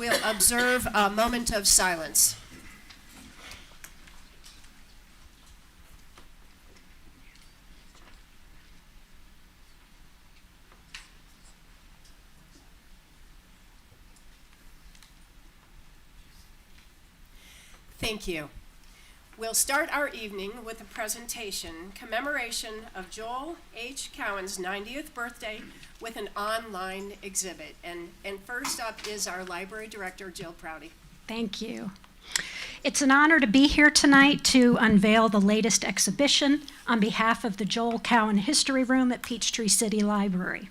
we'll observe a moment of silence. Thank you. We'll start our evening with a presentation, commemoration of Joel H. Cowan's 90th birthday with an online exhibit. And first up is our library director, Jill Prouty. Thank you. It's an honor to be here tonight to unveil the latest exhibition on behalf of the Joel Cowan History Room at Peachtree City Library.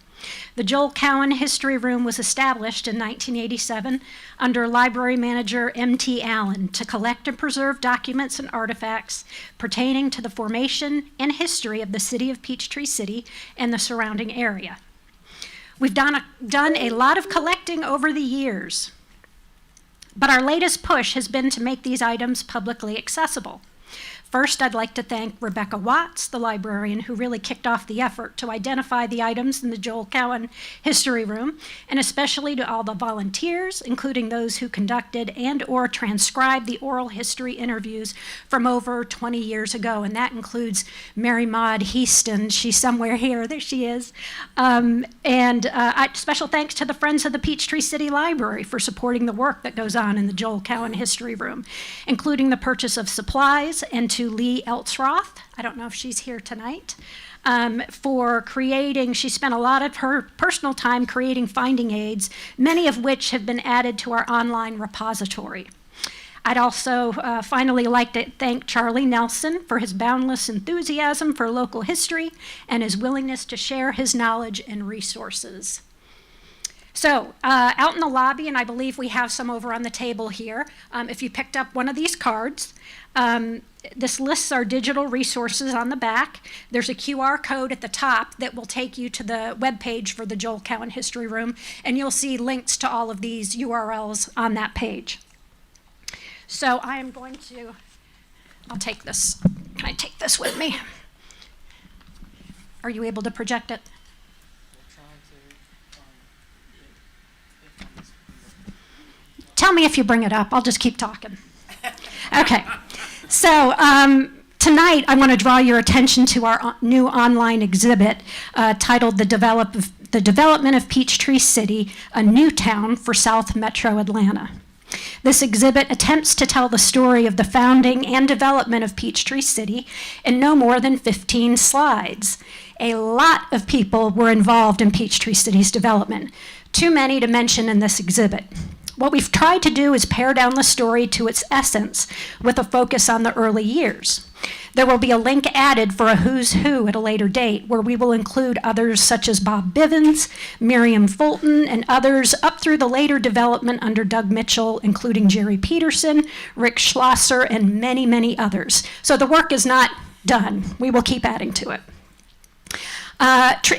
The Joel Cowan History Room was established in 1987 under library manager M.T. Allen to collect and preserve documents and artifacts pertaining to the formation and history of the city of Peachtree City and the surrounding area. We've done a lot of collecting over the years, but our latest push has been to make these items publicly accessible. First, I'd like to thank Rebecca Watts, the librarian who really kicked off the effort to identify the items in the Joel Cowan History Room, and especially to all the volunteers, including those who conducted and or transcribed the oral history interviews from over 20 years ago, and that includes Mary Maud Heaston. She's somewhere here. There she is. Special thanks to the Friends of the Peachtree City Library for supporting the work that goes on in the Joel Cowan History Room, including the purchase of supplies, and to Lee Eltzroth, I don't know if she's here tonight, for creating, she spent a lot of her personal time creating finding aids, many of which have been added to our online repository. I'd also finally like to thank Charlie Nelson for his boundless enthusiasm for local history and his willingness to share his knowledge and resources. So out in the lobby, and I believe we have some over on the table here, if you picked up one of these cards, this lists our digital resources on the back. There's a QR code at the top that will take you to the webpage for the Joel Cowan History Room, and you'll see links to all of these URLs on that page. So I am going to, I'll take this. Can I take this with me? Are you able to project it? Tell me if you bring it up. I'll just keep talking. Okay. So tonight I want to draw your attention to our new online exhibit titled The Development of Peachtree City, a New Town for South Metro Atlanta. This exhibit attempts to tell the story of the founding and development of Peachtree City in no more than 15 slides. A lot of people were involved in Peachtree City's development, too many to mention in this exhibit. What we've tried to do is pare down the story to its essence with a focus on the early years. There will be a link added for a who's who at a later date where we will include others such as Bob Bivens, Miriam Fulton, and others up through the later development under Doug Mitchell, including Jerry Peterson, Rick Schlosser, and many, many others. So the work is not done. We will keep adding to it.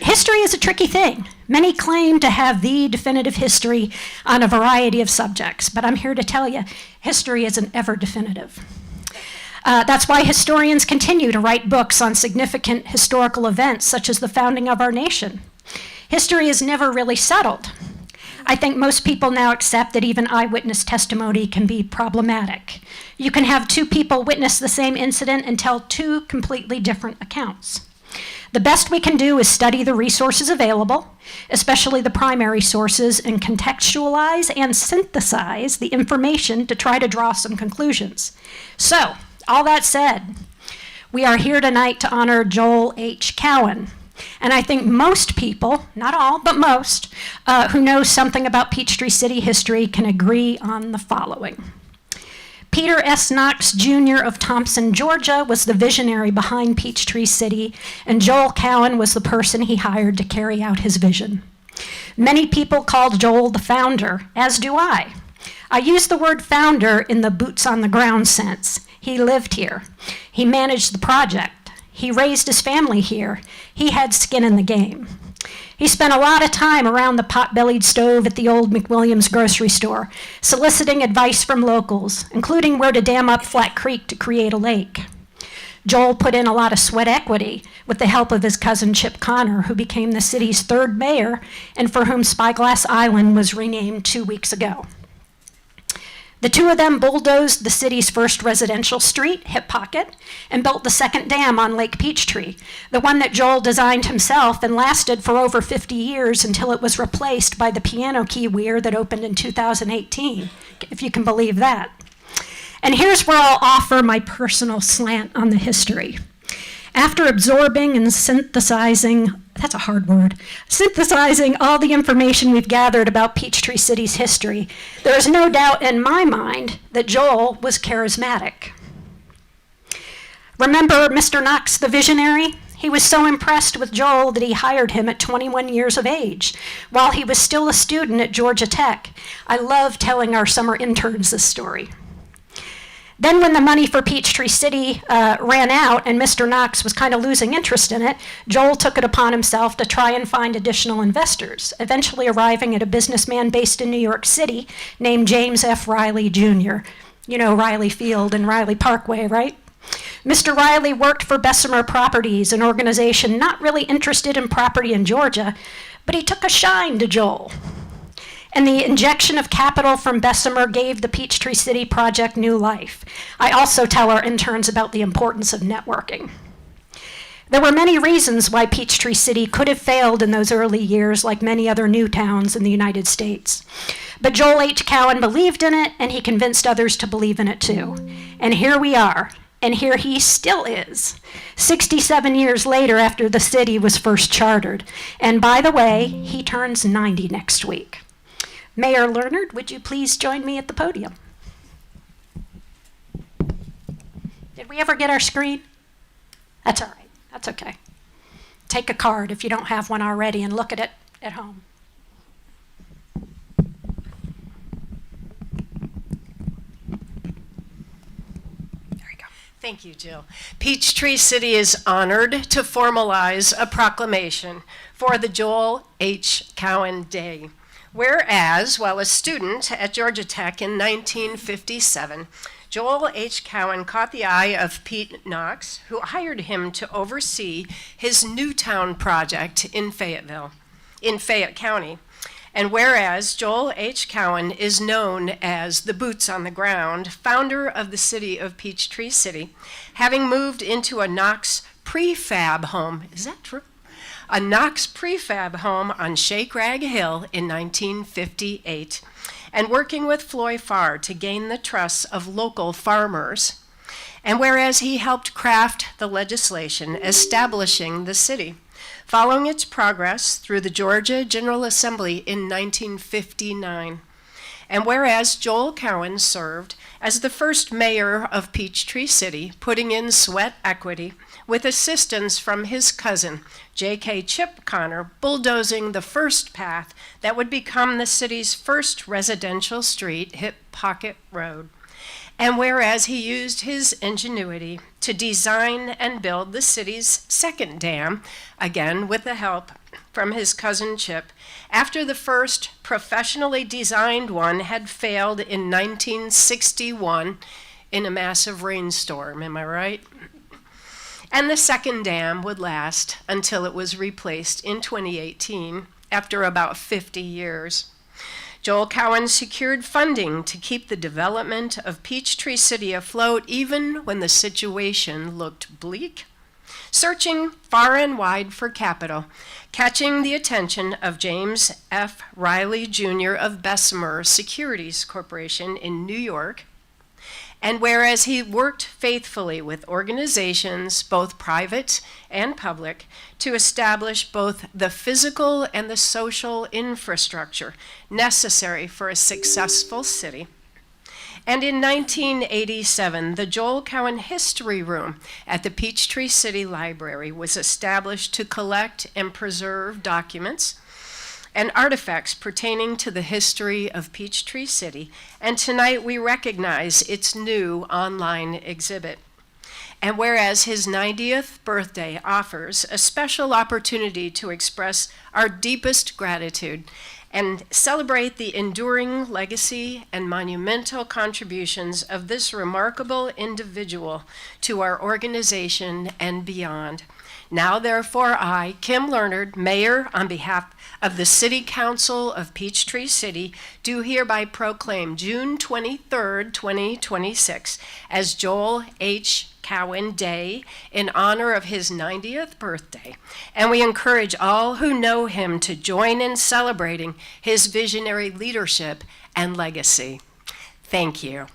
History is a tricky thing. Many claim to have the definitive history on a variety of subjects, but I'm here to tell you, history isn't ever definitive. That's why historians continue to write books on significant historical events such as the founding of our nation. History is never really settled. I think most people now accept that even eyewitness testimony can be problematic. You can have two people witness the same incident and tell two completely different accounts. The best we can do is study the resources available, especially the primary sources, and contextualize and synthesize the information to try to draw some conclusions. So, all that said, we are here tonight to honor Joel H. Cowan. And I think most people, not all, but most, who know something about Peachtree City history can agree on the following. Peter S. Knox, Jr. of Thompson, Georgia, was the visionary behind Peachtree City, and Joel Cowan was the person he hired to carry out his vision. Many people called Joel the founder, as do I. I use the word founder in the boots-on-the-ground sense. He lived here. He managed the project. He raised his family here. He had skin in the game. He spent a lot of time around the pot-bellied stove at the old McWilliams grocery store, soliciting advice from locals, including where to dam up Flat Creek to create a lake. Joel put in a lot of sweat equity with the help of his cousin Chip Connor, who became the city's third mayor and for whom Spyglass Island was renamed 2 weeks ago. The two of them bulldozed the city's first residential street, Hip Pocket, and built the second dam on Lake Peachtree, the one that Joel designed himself and lasted for over 50 years until it was replaced by the piano key weir that opened in 2018, if you can believe that. And here's where I'll offer my personal slant on the history. After absorbing and synthesizing, that's a hard word, synthesizing all the information we've gathered about Peachtree City's history, there is no doubt in my mind that Joel was charismatic. Remember Mr. Knox, the visionary? He was so impressed with Joel that he hired him at 21 years of age, while he was still a student at Georgia Tech. I love telling our summer interns this story. Then when the money for Peachtree City ran out and Mr. Knox was kind of losing interest in it, Joel took it upon himself to try and find additional investors, eventually arriving at a businessman based in New York City named James F. Riley, Jr. You know Riley Field and Riley Parkway, right? Mr. Riley worked for Bessemer Properties, an organization not really interested in property in Georgia, but he took a shine to Joel. And the injection of capital from Bessemer gave the Peachtree City project new life. I also tell our interns about the importance of networking. There were many reasons why Peachtree City could have failed in those early years, like many other new towns in the United States. But Joel H. Cowan believed in it, and he convinced others to believe in it too. And here we are, and here he still is, 67 years later after the city was first chartered. And by the way, he turns 90 next week. Mayor Lerner, would you please join me at the podium? Did we ever get our screen? That's all right. That's okay. Take a card if you don't have one already and look at it at home. There you go. Thank you, Jill. Peachtree City is honored to formalize a proclamation for the Joel H. Cowan Day. Whereas, while a student at Georgia Tech in 1957, Joel H. Cowan caught the eye of Pete Knox, who hired him to oversee his Newtown project in Fayette County. And whereas Joel H. Cowan is known as the boots on the ground, founder of the city of Peachtree City, having moved into a Knox prefab home, is that true? A Knox prefab home on Shake Rag Hill in 1958, and working with Floy Farr to gain the trust of local farmers. And whereas he helped craft the legislation establishing the city, following its progress through the Georgia General Assembly in 1959. And whereas Joel Cowan served as the first mayor of Peachtree City, putting in sweat equity with assistance from his cousin, J.K. Chip Connor, bulldozing the first path that would become the city's first residential street, Hip Pocket Road. And whereas he used his ingenuity to design and build the city's second dam, again with the help from his cousin Chip, after the first professionally designed one had failed in 1961 in a massive rainstorm, am I right? And the second dam would last until it was replaced in 2018 after about 50 years. Joel Cowan secured funding to keep the development of Peachtree City afloat even when the situation looked bleak, searching far and wide for capital, catching the attention of James F. Riley, Jr. of Bessemer Securities Corporation in New York. And whereas he worked faithfully with organizations, both private and public, to establish both the physical and the social infrastructure necessary for a successful city. And in 1987, the Joel Cowan History Room at the Peachtree City Library was established to collect and preserve documents and artifacts pertaining to the history of Peachtree City, and tonight we recognize its new online exhibit. And whereas his 90th birthday offers a special opportunity to express our deepest gratitude and celebrate the enduring legacy and monumental contributions of this remarkable individual to our organization and beyond. Now therefore I, Kim Leonard, Mayor on behalf of the City Council of Peachtree City, do hereby proclaim June 23rd, 2026 as Joel H. Cowan Day in honor of his 90th birthday. And we encourage all who know him to join in celebrating his visionary leadership and legacy. Thank you.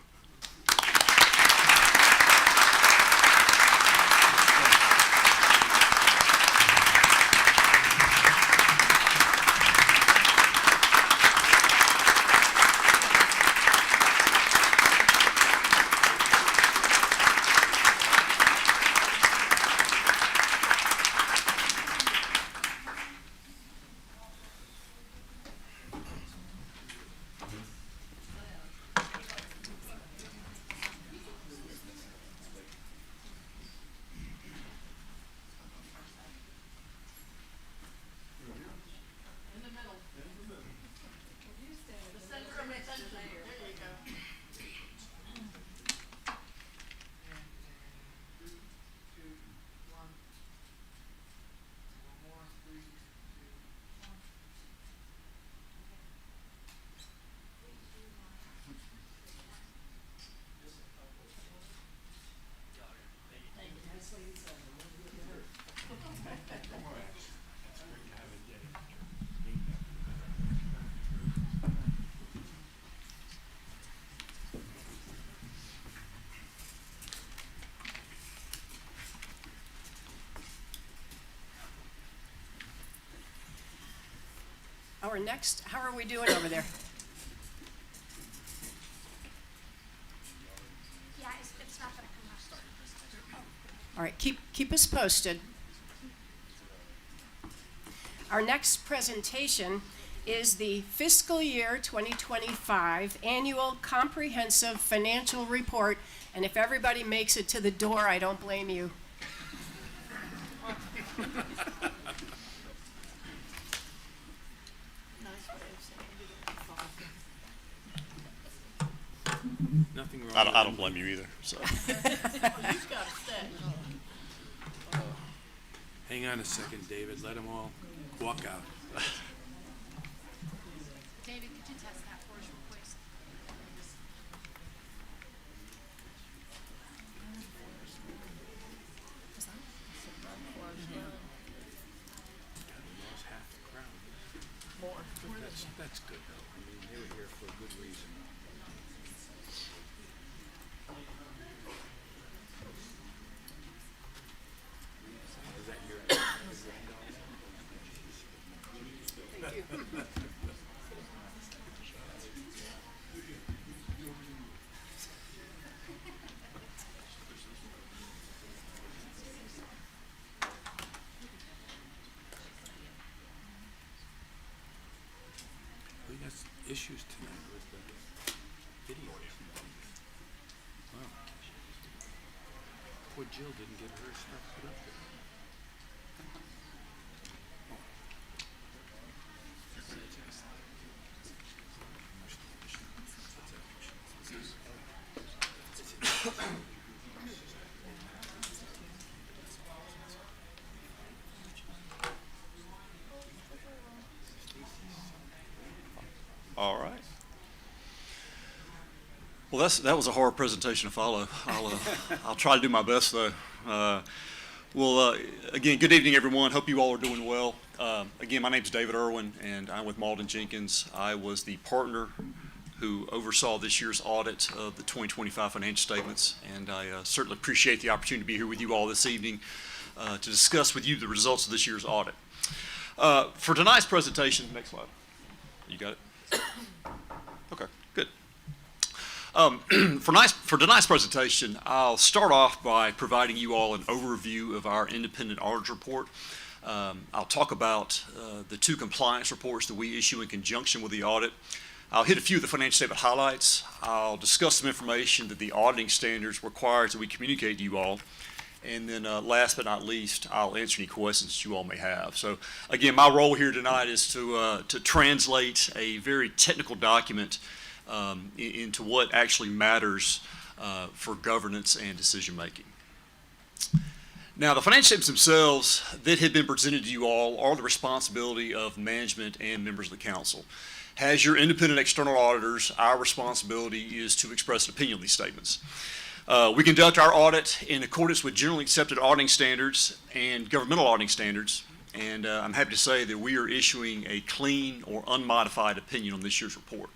Our next, how are we doing over there? Yeah, it's not going to come up. All right, keep us posted. Our next presentation is the fiscal year 2025 annual comprehensive financial report. And if everybody makes it to the door, I don't blame you. Nothing wrong. I don't blame you either. So Hang on a second, David. Let them all walk out. David, could you test that for us real quick? Lost half the crowd. More. That's good though. I mean, they were here for a good reason. Is that your We got issues tonight with the videos. Wow. Poor Jill didn't get her stuff put up there. all right. Well, that was a hard presentation to follow. I'll try to do my best though. Again, good evening, everyone. Hope you all are doing well. Again, my name's David Irwin, and I'm with Malden Jenkins. I was the partner who oversaw this year's audit of the 2025 financial statements, and I certainly appreciate the opportunity to be here with you all this evening to discuss with you the results of this year's audit. For tonight's presentation, next slide. You got it? Okay, good. For tonight's presentation, I'll start off by providing you all an overview of our independent audit report. I'll talk about the two compliance reports that we issue in conjunction with the audit. I'll hit a few of the financial statement highlights. I'll discuss some information that the auditing standards requires that we communicate to you all. And then last but not least, I'll answer any questions that you all may have. So again, my role here tonight is to translate a very technical document into what actually matters for governance and decision making. Now, the financial statements themselves that have been presented to you all are the responsibility of management and members of the council. As your independent external auditors, our responsibility is to express an opinion on these statements. We conduct our audit in accordance with generally accepted auditing standards and governmental auditing standards, and I'm happy to say that we are issuing a clean or unmodified opinion on this year's report.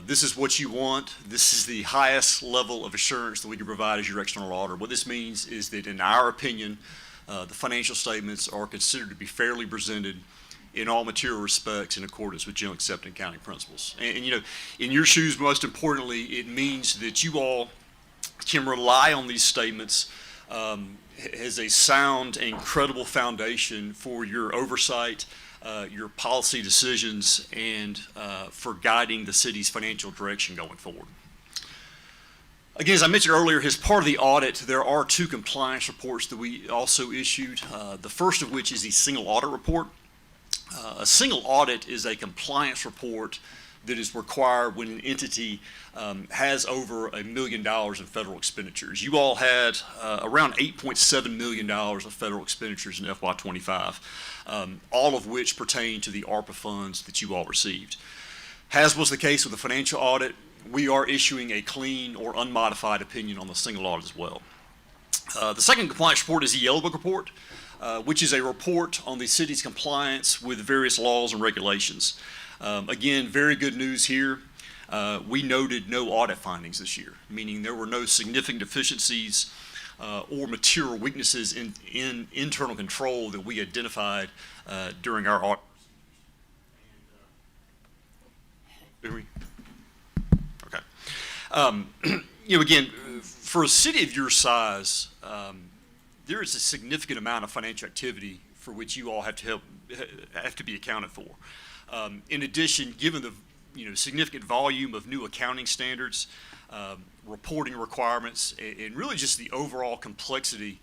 This is what you want. This is the highest level of assurance that we can provide as your external auditor. What this means is that in our opinion, the financial statements are considered to be fairly presented in all material respects in accordance with generally accepted accounting principles. And you know, in your shoes, most importantly, it means that you all can rely on these statements as a sound and credible foundation for your oversight, your policy decisions, and for guiding the city's financial direction going forward. Again, as I mentioned earlier, as part of the audit, there are 2 compliance reports that we also issued. The first of which is the single audit report. A single audit is a compliance report that is required when an entity has over $1 million in federal expenditures. You all had around $8.7 million of federal expenditures in FY25, all of which pertain to the ARPA funds that you all received. As was the case with the financial audit, we are issuing a clean or unmodified opinion on the single audit as well. The second compliance report is the Yellow Book report, which is a report on the city's compliance with various laws and regulations. Again, very good news here. We noted no audit findings this year, meaning there were no significant deficiencies or material weaknesses in internal control that we identified during our audit. Okay. You know, again, for a city of your size, there is a significant amount of financial activity for which you all have to be accounted for. In addition, given the significant volume of new accounting standards, reporting requirements, and really just the overall complexity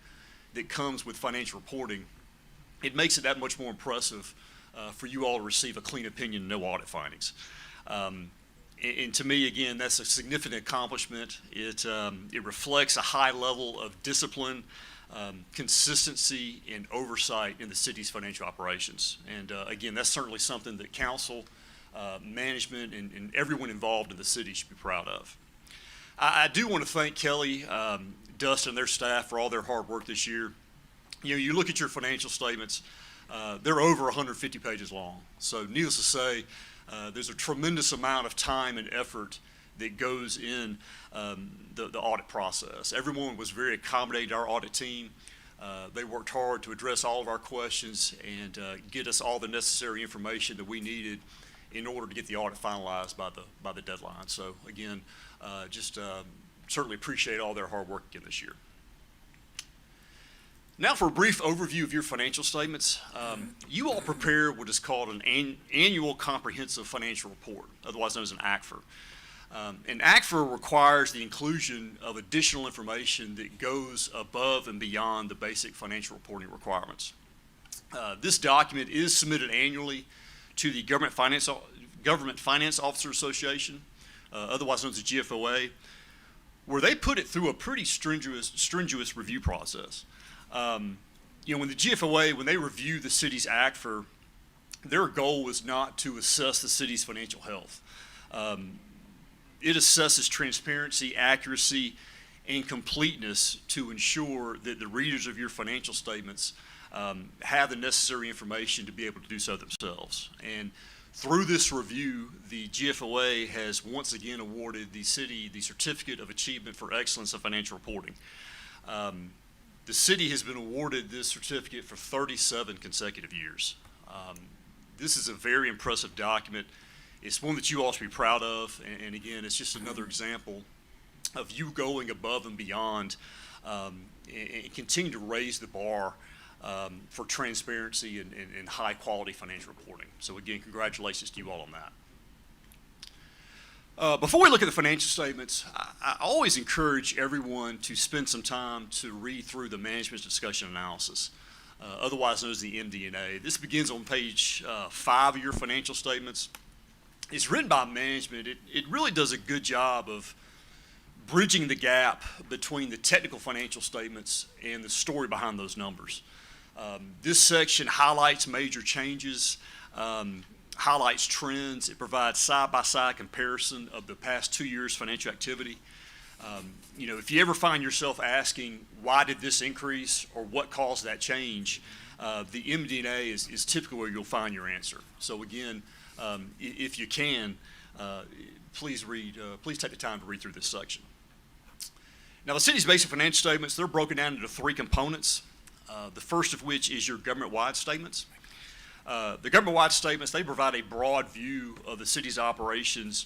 that comes with financial reporting, it makes it that much more impressive for you all to receive a clean opinion and no audit findings. And to me, again, that's a significant accomplishment. It reflects a high level of discipline, consistency, and oversight in the city's financial operations. And again, that's certainly something that council, management, and everyone involved in the city should be proud of. I do want to thank Kelly, Dustin, and their staff for all their hard work this year. You know, you look at your financial statements, they're over 150 pages long. So needless to say, there's a tremendous amount of time and effort that goes in the audit process. Everyone was very accommodating to our audit team. They worked hard to address all of our questions and get us all the necessary information that we needed in order to get the audit finalized by the deadline. So again, just certainly appreciate all their hard work again this year. Now for a brief overview of your financial statements. You all prepare what is called an annual comprehensive financial report, otherwise known as an ACFR. An ACFR requires the inclusion of additional information that goes above and beyond the basic financial reporting requirements. This document is submitted annually to the Government Finance Officer Association, otherwise known as the GFOA, where they put it through a pretty strenuous review process. You know, when the GFOA, when they review the city's ACFR, their goal was not to assess the city's financial health. It assesses transparency, accuracy, and completeness to ensure that the readers of your financial statements have the necessary information to be able to do so themselves. And through this review, the GFOA has once again awarded the city the Certificate of Achievement for Excellence in Financial Reporting. The city has been awarded this certificate for 37 consecutive years. This is a very impressive document. It's one that you all should be proud of, and again, it's just another example of you going above and beyond and continue to raise the bar for transparency and high quality financial reporting. So again, congratulations to you all on that. Before we look at the financial statements, I always encourage everyone to spend some time to read through the Management's Discussion Analysis, otherwise known as the MD&A. This begins on page 5 of your financial statements. It's written by management. It really does a good job of bridging the gap between the technical financial statements and the story behind those numbers. This section highlights major changes, highlights trends. It provides side-by-side comparison of the past 2 years' financial activity. If you ever find yourself asking, why did this increase or what caused that change, the MD&A is typically where you'll find your answer. So again, if you can, please take the time to read through this section. Now, the city's basic financial statements, they're broken down into 3 components. The first of which is your government-wide statements. The government-wide statements, they provide a broad view of the city's operations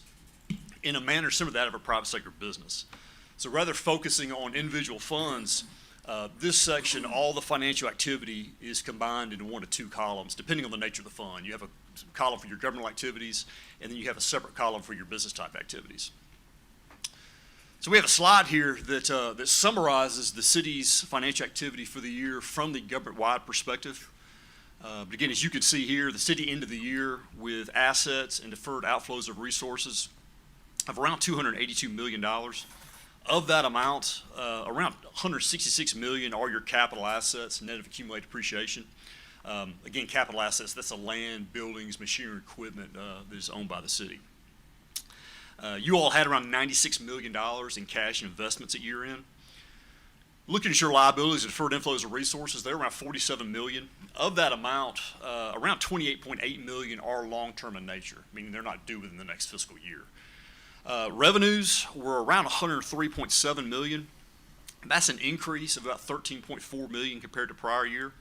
in a manner similar to that of a private sector business. So rather focusing on individual funds, this section, all the financial activity is combined into 1 to 2 columns, depending on the nature of the fund. You have a column for your governmental activities, and then you have a separate column for your business type activities. So we have a slide here that summarizes the city's financial activity for the year from the government-wide perspective. But again, as you can see here, the city ended the year with assets and deferred outflows of resources of around $282 million. Of that amount, around $166 million are your capital assets, net of accumulated depreciation. Again, capital assets, that's the land, buildings, machinery, equipment that is owned by the city. You all had around $96 million in cash and investments at year end. Looking at your liabilities and deferred inflows of resources, they're around $47 million. Of that amount, around $28.8 million are long-term in nature, meaning they're not due within the next fiscal year. Revenues were around $103.7 million. That's an increase of about $13.4 million compared to prior year.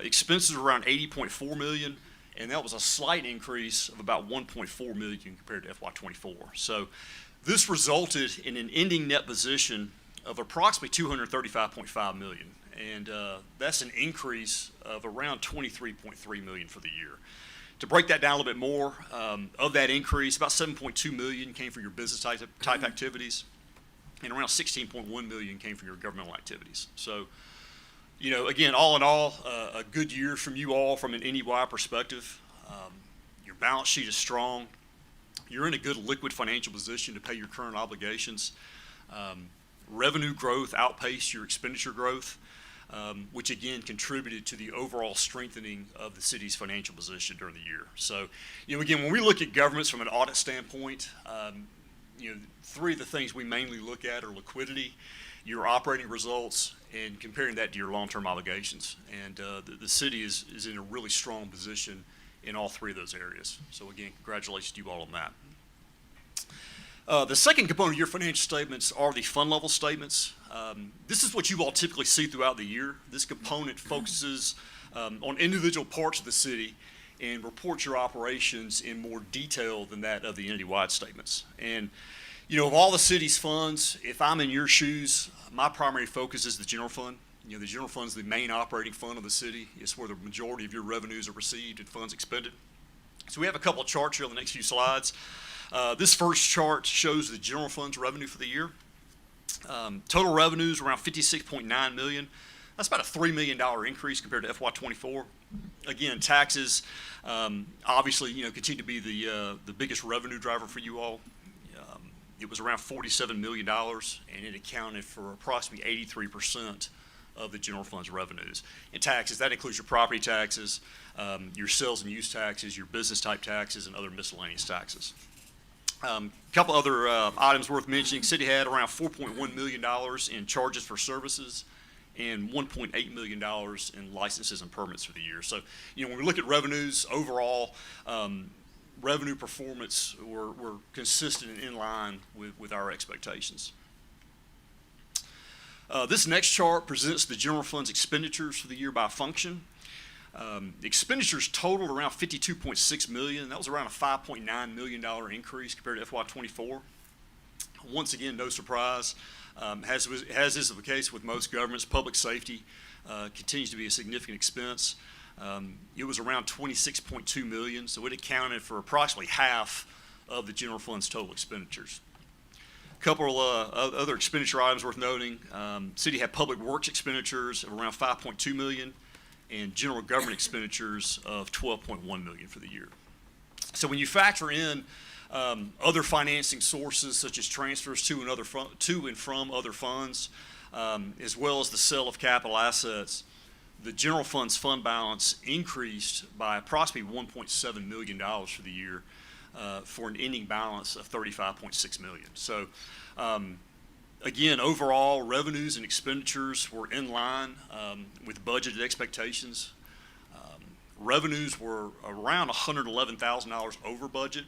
Expenses were around $80.4 million, and that was a slight increase of about $1.4 million compared to FY24. So this resulted in an ending net position of approximately $235.5 million, and that's an increase of around $23.3 million for the year. To break that down a little bit more, of that increase, about $7.2 million came from your business type activities, and around $16.1 million came from your governmental activities. So, again, all in all, a good year from you all from an NEY perspective. Your balance sheet is strong. You're in a good liquid financial position to pay your current obligations. Revenue growth outpaced your expenditure growth, which again contributed to the overall strengthening of the city's financial position during the year. So, again, when we look at governments from an audit standpoint, 3 of the things we mainly look at are liquidity, your operating results, and comparing that to your long-term obligations. And the city is in a really strong position in all 3 of those areas. So again, congratulations to you all on that. The second component of your financial statements are the fund level statements. This is what you all typically see throughout the year. This component focuses on individual parts of the city and reports your operations in more detail than that of the entity-wide statements. And of all the city's funds, if I'm in your shoes, my primary focus is the general fund. The general fund is the main operating fund of the city. It's where the majority of your revenues are received and funds expended. So we have a couple of charts here on the next few slides. This first chart shows the general fund's revenue for the year. Total revenues around $56.9 million. That's about a $3 million increase compared to FY24. Again, taxes obviously continue to be the biggest revenue driver for you all. It was around $47 million, and it accounted for approximately 83% of the general fund's revenues. And taxes, that includes your property taxes, your sales and use taxes, your business type taxes, and other miscellaneous taxes. A couple other items worth mentioning. City had around $4.1 million in charges for services and $1.8 million in licenses and permits for the year. So, when we look at revenues overall, revenue performance were consistent and in line with our expectations. This next chart presents the general fund's expenditures for the year by function. Expenditures totaled around $52.6 million. That was around a $5.9 million increase compared to FY24. Once again, no surprise. As is the case with most governments, public safety continues to be a significant expense. It was around $26.2 million, so it accounted for approximately half of the general fund's total expenditures. A couple other expenditure items worth noting. City had public works expenditures of around $5.2 million and general government expenditures of $12.1 million for the year. So when you factor in Other financing sources such as transfers to and from other funds, as well as the sale of capital assets, the general fund's fund balance increased by approximately $1.7 million for the year, for an ending balance of $35.6 million. So, again, overall revenues and expenditures were in line with budgeted expectations. Revenues were around $111,000 over budget,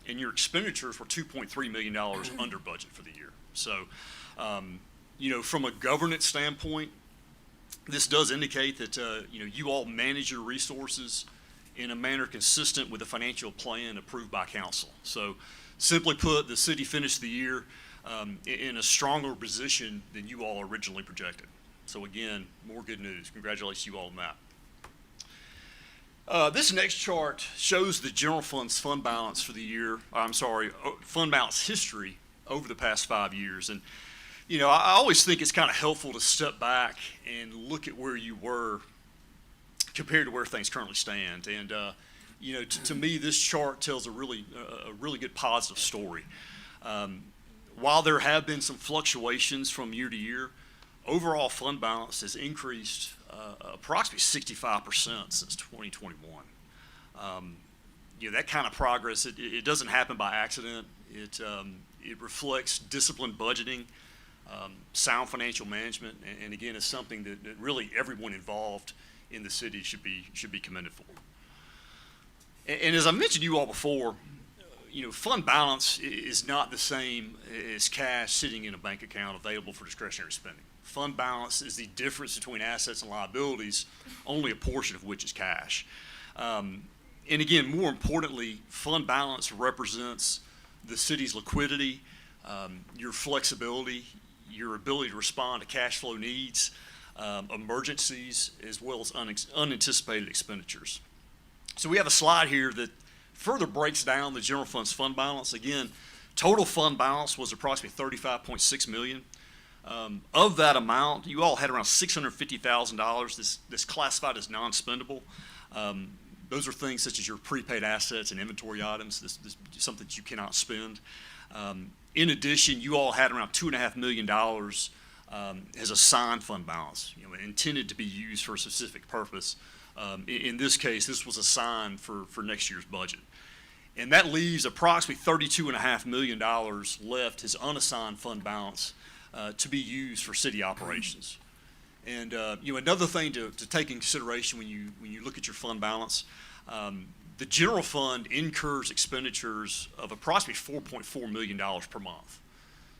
and your expenditures were $2.3 million under budget for the year. So, from a governance standpoint, this does indicate that you all manage your resources in a manner consistent with the financial plan approved by council. So, simply put, the city finished the year in a stronger position than you all originally projected. So again, more good news. Congratulations you all on that. This next chart shows the general fund's fund balance for the year, fund balance history over the past 5 years. And, I always think it's kind of helpful to step back and look at where you were compared to where things currently stand. And, to me, this chart tells a really good positive story. While there have been some fluctuations from year to year, overall fund balance has increased approximately 65% since 2021. That kind of progress, it doesn't happen by accident. It reflects disciplined budgeting, sound financial management, and again, it's something that really everyone involved in the city should be commended for. And as I mentioned to you all before, fund balance is not the same as cash sitting in a bank account available for discretionary spending. Fund balance is the difference between assets and liabilities, only a portion of which is cash. And again, more importantly, fund balance represents the city's liquidity, your flexibility, your ability to respond to cash flow needs, emergencies, as well as unanticipated expenditures. So we have a slide here that further breaks down the general fund's fund balance. Again, total fund balance was approximately $35.6 million. Of that amount, you all had around $650,000 this classified as non-spendable. Those are things such as your prepaid assets and inventory items. This is something that you cannot spend. In addition, you all had around $2.5 million as assigned fund balance, intended to be used for a specific purpose. In this case, this was assigned for next year's budget. And that leaves approximately $32.5 million left as unassigned fund balance to be used for city operations. And another thing to take in consideration when you look at your fund balance, the general fund incurs expenditures of approximately $4.4 million per month.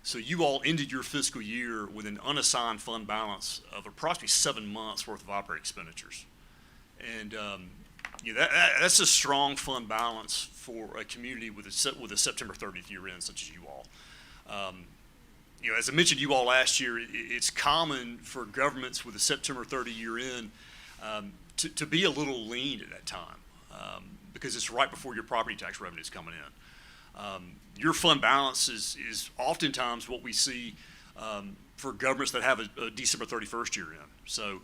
So you all ended your fiscal year with an unassigned fund balance of approximately 7 months worth of operating expenditures. And that's a strong fund balance for a community with a September 30th year end such as you all. As I mentioned to you all last year, it's common for governments with a September 30 year end to be a little lean at that time because it's right before your property tax revenue is coming in. Your fund balance is oftentimes what we see for governments that have a December 31st year end. So,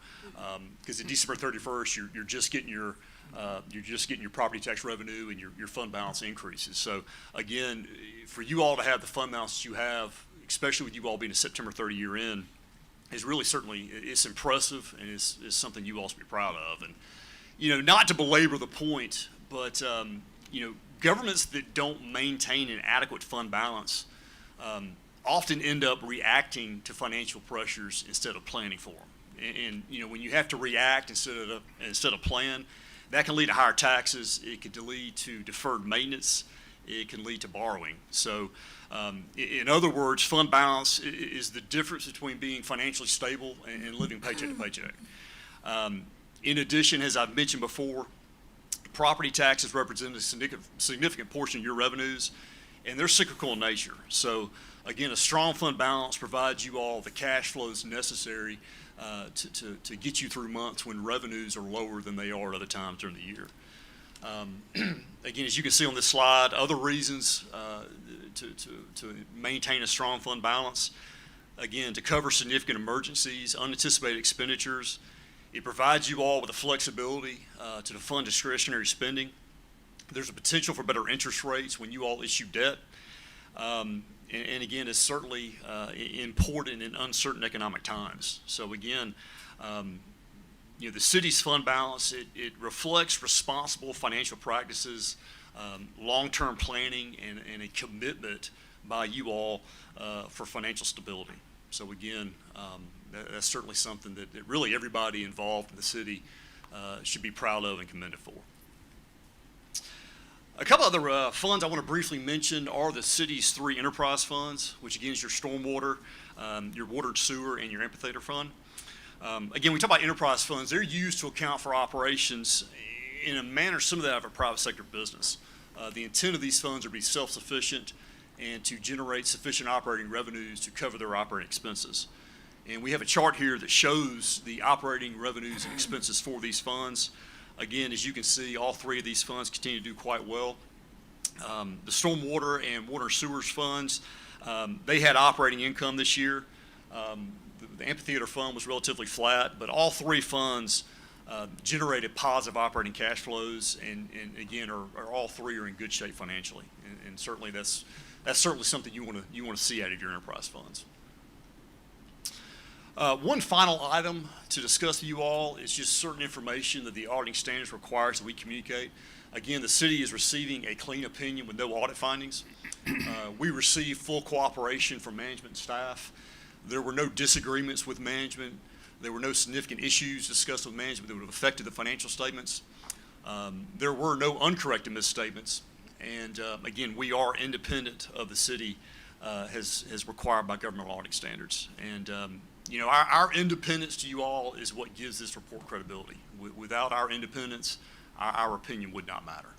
because at December 31st, you're just getting your property tax revenue and your fund balance increases. So, again, for you all to have the fund balance that you have, especially with you all being a September 30 year end, is really certainly it's impressive and it's something you all should be proud of. And not to belabor the point, but governments that don't maintain an adequate fund balance often end up reacting to financial pressures instead of planning for them. And when you have to react instead of plan, that can lead to higher taxes. It can lead to deferred maintenance. It can lead to borrowing. So, in other words, fund balance is the difference between being financially stable and living paycheck to paycheck. In addition, as I've mentioned before, property taxes represent a significant portion of your revenues, and they're cyclical in nature. So, again, a strong fund balance provides you all the cash flows necessary to get you through months when revenues are lower than they are at other times during the year. Again, as you can see on this slide, other reasons to maintain a strong fund balance, again, to cover significant emergencies, unanticipated expenditures. It provides you all with the flexibility to fund discretionary spending. There's a potential for better interest rates when you all issue debt. And again, it's certainly important in uncertain economic times. So again, the city's fund balance, it reflects responsible financial practices, long-term planning, and a commitment by you all for financial stability. So again, that's certainly something that really everybody involved in the city should be proud of and commended for. A couple other funds I want to briefly mention are the city's 3 enterprise funds, which again is your stormwater, your water and sewer, and your amphitheater fund. Again, we talk about enterprise funds. They're used to account for operations in a manner similar to that of a private sector business. The intent of these funds are to be self-sufficient and to generate sufficient operating revenues to cover their operating expenses. And we have a chart here that shows the operating revenues and expenses for these funds. Again, as you can see, all 3 of these funds continue to do quite well. The stormwater and water and sewers funds, they had operating income this year. The amphitheater fund was relatively flat, but all 3 funds generated positive operating cash flows, and again, are all 3 are in good shape financially, and certainly that's certainly something you want to see out of your enterprise funds. One final item to discuss with you all is just certain information that the auditing standards requires that we communicate. Again, the city is receiving a clean opinion with no audit findings. We received full cooperation from management and staff. There were no disagreements with management. There were no significant issues discussed with management that would have affected the financial statements. There were no uncorrected misstatements. And again, we are independent of the city as required by government auditing standards. And our independence to you all is what gives this report credibility. Without our independence, our opinion would not matter.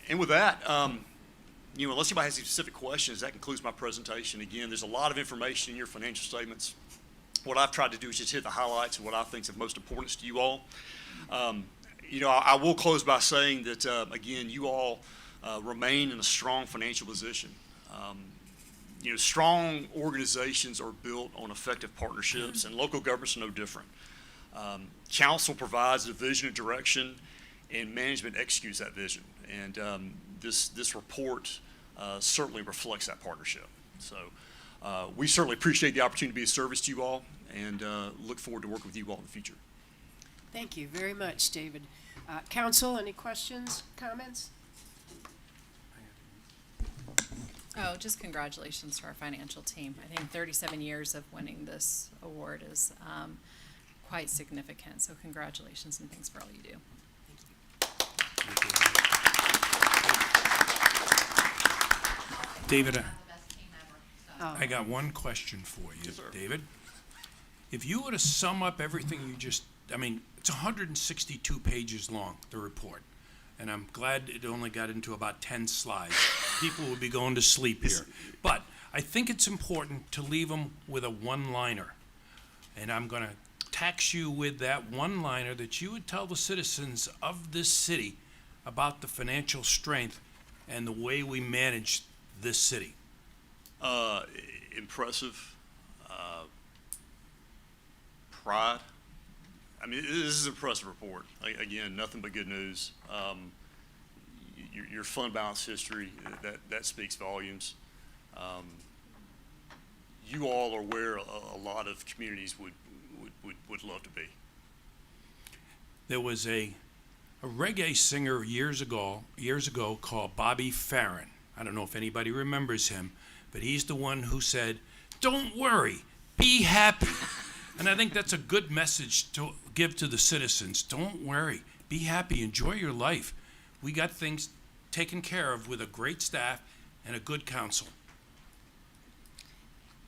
And with that, unless anybody has any specific questions, that concludes my presentation. Again, there's a lot of information in your financial statements. What I've tried to do is just hit the highlights of what I think is of most importance to you all. I will close by saying that, again, you all remain in a strong financial position. Strong organizations are built on effective partnerships, and local governments are no different. Council provides the vision and direction, and management executes that vision. And this report certainly reflects that partnership. So we certainly appreciate the opportunity to be of service to you all, and look forward to working with you all in the future. Thank you very much, David. Council, any questions, comments? Oh, just congratulations to our financial team. I think 37 years of winning this award is quite significant. So congratulations and thanks for all you do. David, Oh. I got one question for you, Yes, sir. David. If you were to sum up everything it's 162 pages long, the report. And I'm glad it only got into about 10 slides. People will be going to sleep here. But I think it's important to leave them with a one-liner. And I'm going to tax you with that one-liner that you would tell the citizens of this city about the financial strength and the way we manage this city. Impressive. Pride. I mean, this is an impressive report. Again, nothing but good news. Your fund balance history, that speaks volumes. You all are where a lot of communities would love to be. There was a reggae singer years ago called Bobby Farron. I don't know if anybody remembers him, but he's the one who said, "Don't worry, be happy." And I think that's a good message to give to the citizens. Don't worry, be happy, enjoy your life. We got things taken care of with a great staff and a good council.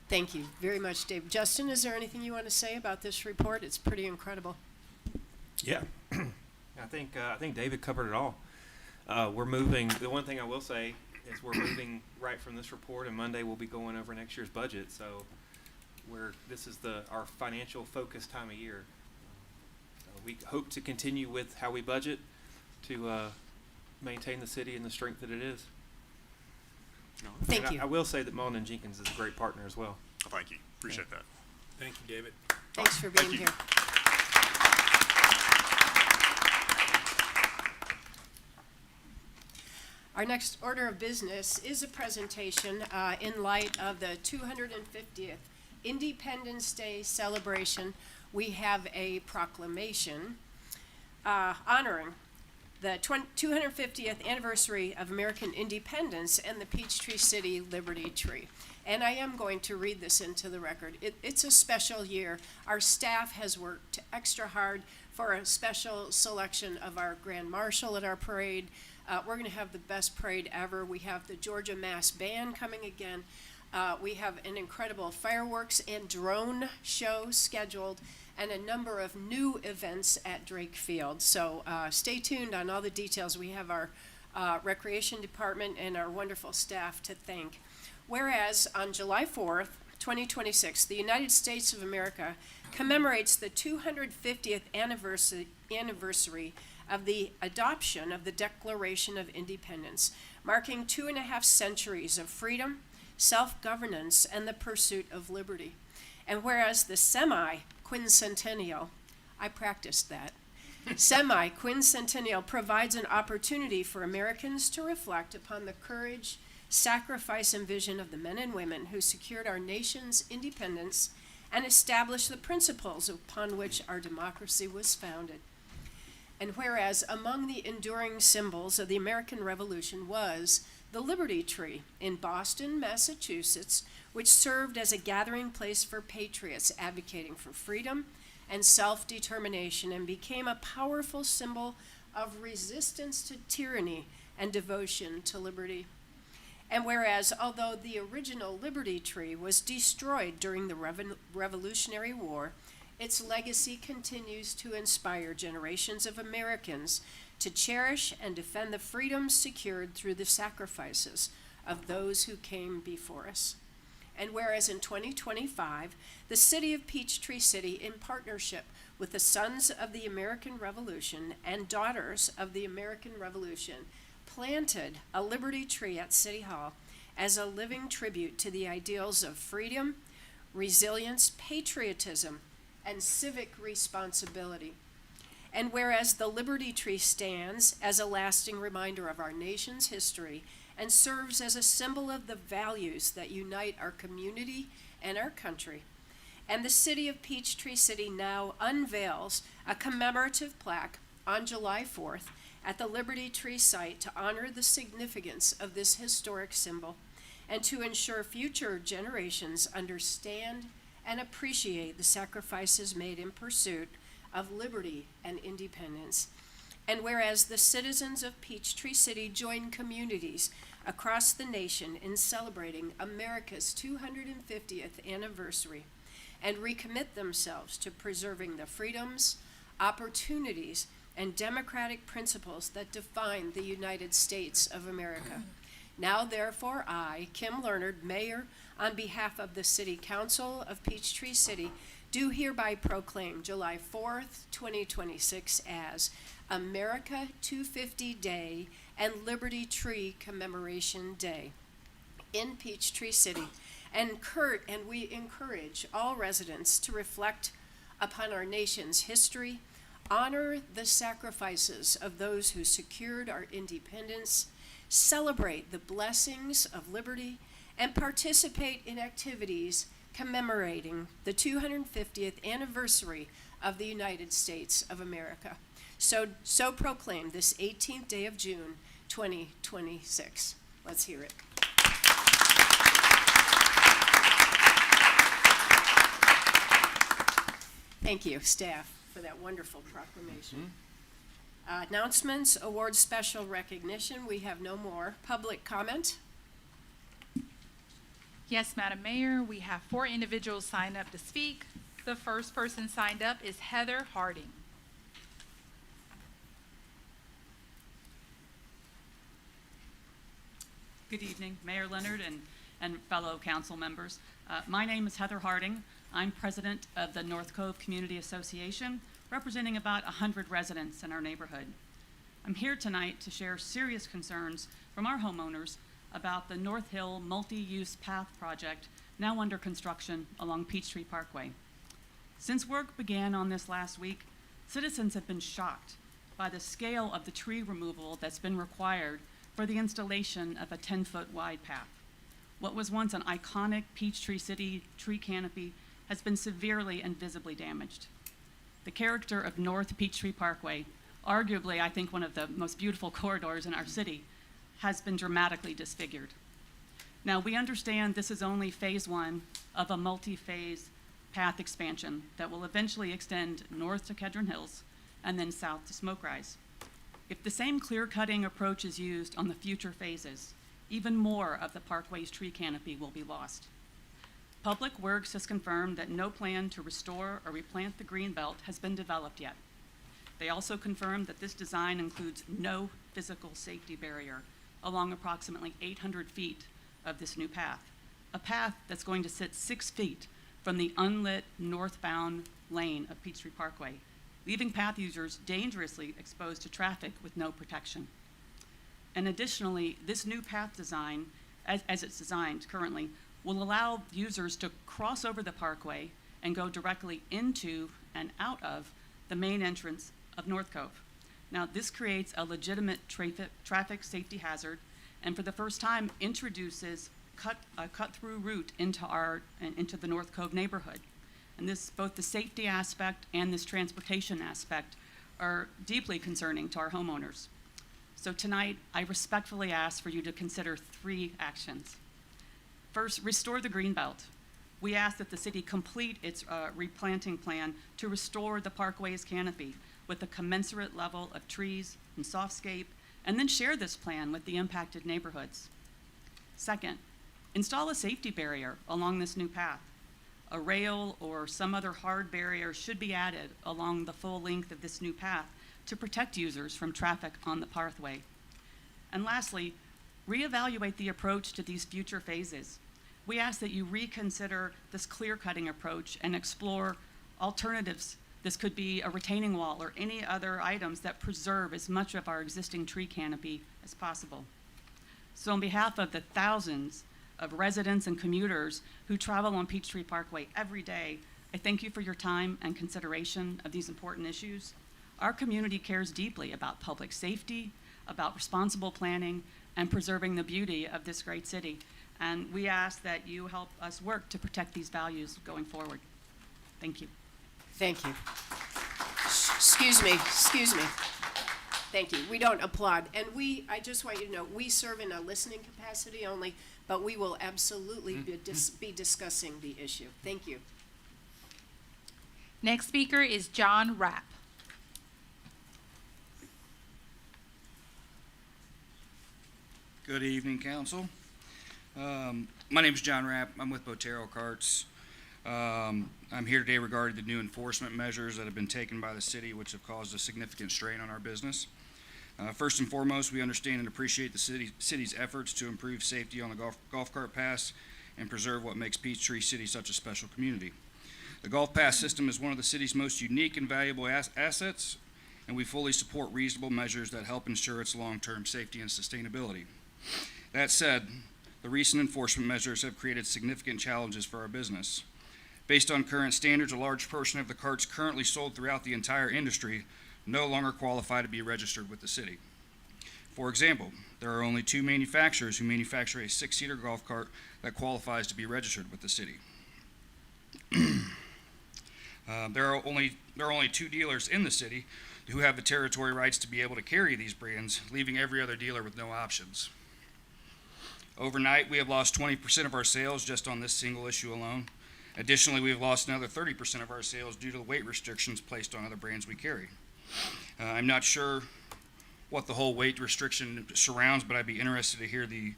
Thank you very much, Dave. Justin, is there anything you want to say about this report? It's pretty incredible. Yeah, I think David covered it all. We're moving. The one thing I will say is we're moving right from this report, and Monday we'll be going over next year's budget. So this is our financial focus time of year. We hope to continue with how we budget to maintain the city and the strength that it is. Thank And you. I will say that Mullen & Jenkins is a great partner as well. Thank you. Appreciate that. Thank you, David. Thanks for being Thank you. here. Our next order of business is a presentation in light of the 250th Independence Day celebration. We have a proclamation honoring the 250th anniversary of American independence and the Peachtree City Liberty Tree. And I am going to read this into the record. It's a special year. Our staff has worked extra hard for a special selection of our Grand Marshal at our parade. We're going to have the best parade ever. We have the Georgia Mass Band coming again. We have an incredible fireworks and drone show scheduled, and a number of new events at Drake Field. So stay tuned on all the details. We have our recreation department and our wonderful staff to thank. Whereas on July 4th, 2026, the United States of America commemorates the 250th anniversary of the adoption of the Declaration of Independence, marking 2.5 centuries of freedom, self-governance, and the pursuit of liberty. And whereas the semi-quincentennial, I practiced that, semi-quincentennial provides an opportunity for Americans to reflect upon the courage, sacrifice, and vision of the men and women who secured our nation's independence and established the principles upon which our democracy was founded. And whereas among the enduring symbols of the American Revolution was the Liberty Tree in Boston, Massachusetts, which served as a gathering place for patriots advocating for freedom and self-determination and became a powerful symbol of resistance to tyranny and devotion to liberty. And whereas although the original Liberty Tree was destroyed during the Revolutionary War, its legacy continues to inspire generations of Americans to cherish and defend the freedoms secured through the sacrifices of those who came before us. And whereas in 2025, the city of Peachtree City, in partnership with the Sons of the American Revolution and Daughters of the American Revolution, planted a Liberty Tree at City Hall as a living tribute to the ideals of freedom, resilience, patriotism, and civic responsibility. And whereas the Liberty Tree stands as a lasting reminder of our nation's history and serves as a symbol of the values that unite our community and our country, and the city of Peachtree City now unveils a commemorative plaque on July 4th at the Liberty Tree site to honor the significance of this historic symbol and to ensure future generations understand and appreciate the sacrifices made in pursuit of liberty and independence. And whereas the citizens of Peachtree City join communities across the nation in celebrating America's 250th anniversary and recommit themselves to preserving the freedoms, opportunities, and democratic principles that define the United States of America. Now, therefore, I, Kim Leonard, Mayor, on behalf of the City Council of Peachtree City, do hereby proclaim July 4th, 2026 as America 250 Day and Liberty Tree Commemoration Day in Peachtree City, and we encourage all residents to reflect upon our nation's history, honor the sacrifices of those who secured our independence, celebrate the blessings of liberty, and participate in activities commemorating the 250th anniversary of the United States of America. So proclaimed this 18th day of June, 2026. Let's hear it. Thank you, staff, for that wonderful proclamation. Announcements, awards, special recognition. We have no more. Public comment. Yes, Madam Mayor, we have 4 individuals signed up to speak. The first person signed up is Heather Harding. Good evening, Mayor Leonard and fellow council members. My name is Heather Harding. I'm president of the North Cove Community Association, representing about 100 residents in our neighborhood. I'm here tonight to share serious concerns from our homeowners about the North Hill multi-use path project now under construction along Peachtree Parkway. Since work began on this last week, citizens have been shocked by the scale of the tree removal that's been required for the installation of a 10-foot wide path. What was once an iconic Peachtree City tree canopy has been severely and visibly damaged. The character of North Peachtree Parkway, arguably I think one of the most beautiful corridors in our city, has been dramatically disfigured. Now, we understand this is only phase one of a multi-phase path expansion that will eventually extend north to Kedron Hills and then south to Smoke Rise. If the same clear-cutting approach is used on the future phases, even more of the parkway's tree canopy will be lost. Public Works has confirmed that no plan to restore or replant the greenbelt has been developed yet. They also confirmed that this design includes no physical safety barrier along approximately 800 feet of this new path, a path that's going to sit 6 feet from the unlit northbound lane of Peachtree Parkway, leaving path users dangerously exposed to traffic with no protection. And additionally, this new path design, as it's designed currently, will allow users to cross over the parkway and go directly into and out of the main entrance of North Cove. Now, this creates a legitimate traffic safety hazard, and for the first time introduces a cut-through route into the North Cove neighborhood. And this, both the safety aspect and this transportation aspect, are deeply concerning to our homeowners. So tonight, I respectfully ask for you to consider 3 actions. First, restore the greenbelt. We ask that the city complete its replanting plan to restore the parkway's canopy with a commensurate level of trees and softscape, and then share this plan with the impacted neighborhoods. Second, install a safety barrier along this new path. A rail or some other hard barrier should be added along the full length of this new path to protect users from traffic on the pathway. And lastly, reevaluate the approach to these future phases. We ask that you reconsider this clear-cutting approach and explore alternatives. This could be a retaining wall or any other items that preserve as much of our existing tree canopy as possible. So on behalf of the thousands of residents and commuters who travel on Peachtree Parkway every day, I thank you for your time and consideration of these important issues. Our community cares deeply about public safety, about responsible planning, and preserving the beauty of this great city. And we ask that you help us work to protect these values going forward. Thank you. Thank you. Excuse me. Thank you. We don't applaud. And I just want you to know, we serve in a listening capacity only, but we will absolutely be discussing the issue. Thank you. Next speaker is John Rapp. Good evening, Council. My name is John Rapp. I'm with Botero Carts. I'm here today regarding the new enforcement measures that have been taken by the city, which have caused a significant strain on our business. First and foremost, we understand and appreciate the city's efforts to improve safety on the golf cart pass and preserve what makes Peachtree City such a special community. The golf pass system is one of the city's most unique and valuable assets, and we fully support reasonable measures that help ensure its long-term safety and sustainability. That said, the recent enforcement measures have created significant challenges for our business. Based on current standards, a large portion of the carts currently sold throughout the entire industry no longer qualify to be registered with the city. For example, there are only 2 manufacturers who manufacture a 6-seater golf cart that qualifies to be registered with the city. There are only 2 dealers in the city who have the territory rights to be able to carry these brands, leaving every other dealer with no options. Overnight, we have lost 20% of our sales just on this single issue alone. Additionally, we have lost another 30% of our sales due to the weight restrictions placed on other brands we carry. I'm not sure what the whole weight restriction surrounds, but I'd be interested to hear the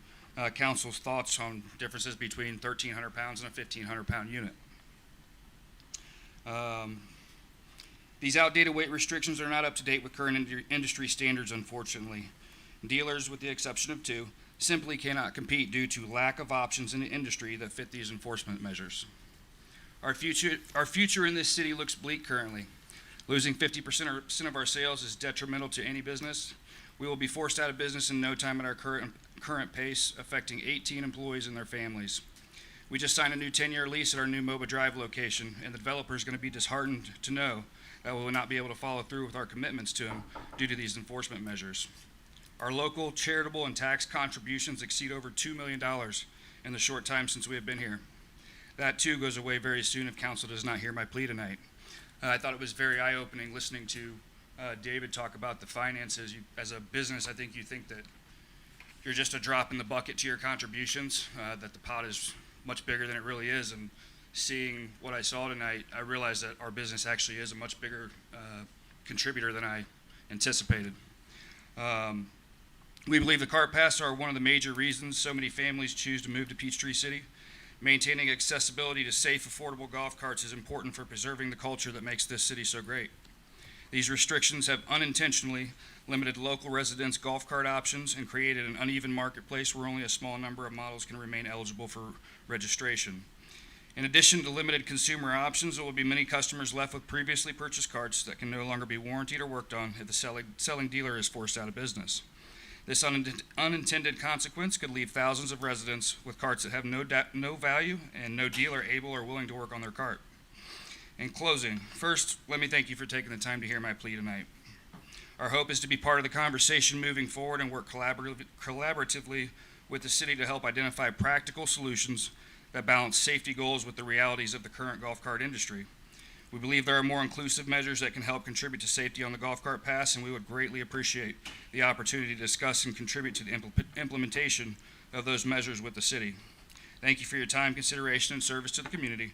council's thoughts on differences between 1,300 pounds and a 1,500-pound unit. These outdated weight restrictions are not up to date with current industry standards, unfortunately. Dealers, with the exception of 2, simply cannot compete due to lack of options in the industry that fit these enforcement measures. Our future in this city looks bleak currently. Losing 50% of our sales is detrimental to any business. We will be forced out of business in no time at our current pace, affecting 18 employees and their families. We just signed a new 10-year lease at our new Moba Drive location, and the developer is going to be disheartened to know that we will not be able to follow through with our commitments to him due to these enforcement measures. Our local charitable and tax contributions exceed over $2 million in the short time since we have been here. That too goes away very soon if council does not hear my plea tonight. I thought it was very eye-opening listening to David talk about the finances. As a business, I think you think that you're just a drop in the bucket to your contributions, that the pot is much bigger than it really is. And seeing what I saw tonight, I realized that our business actually is a much bigger contributor than I anticipated. We believe the cart paths are one of the major reasons so many families choose to move to Peachtree City. Maintaining accessibility to safe, affordable golf carts is important for preserving the culture that makes this city so great. These restrictions have unintentionally limited local residents' golf cart options and created an uneven marketplace where only a small number of models can remain eligible for registration. In addition to limited consumer options, there will be many customers left with previously purchased carts that can no longer be warrantied or worked on if the selling dealer is forced out of business. This unintended consequence could leave thousands of residents with carts that have no value and no dealer able or willing to work on their cart. In closing, first, let me thank you for taking the time to hear my plea tonight. Our hope is to be part of the conversation moving forward and work collaboratively with the city to help identify practical solutions that balance safety goals with the realities of the current golf cart industry. We believe there are more inclusive measures that can help contribute to safety on the golf cart paths, and we would greatly appreciate the opportunity to discuss and contribute to the implementation of those measures with the city. Thank you for your time, consideration, and service to the community.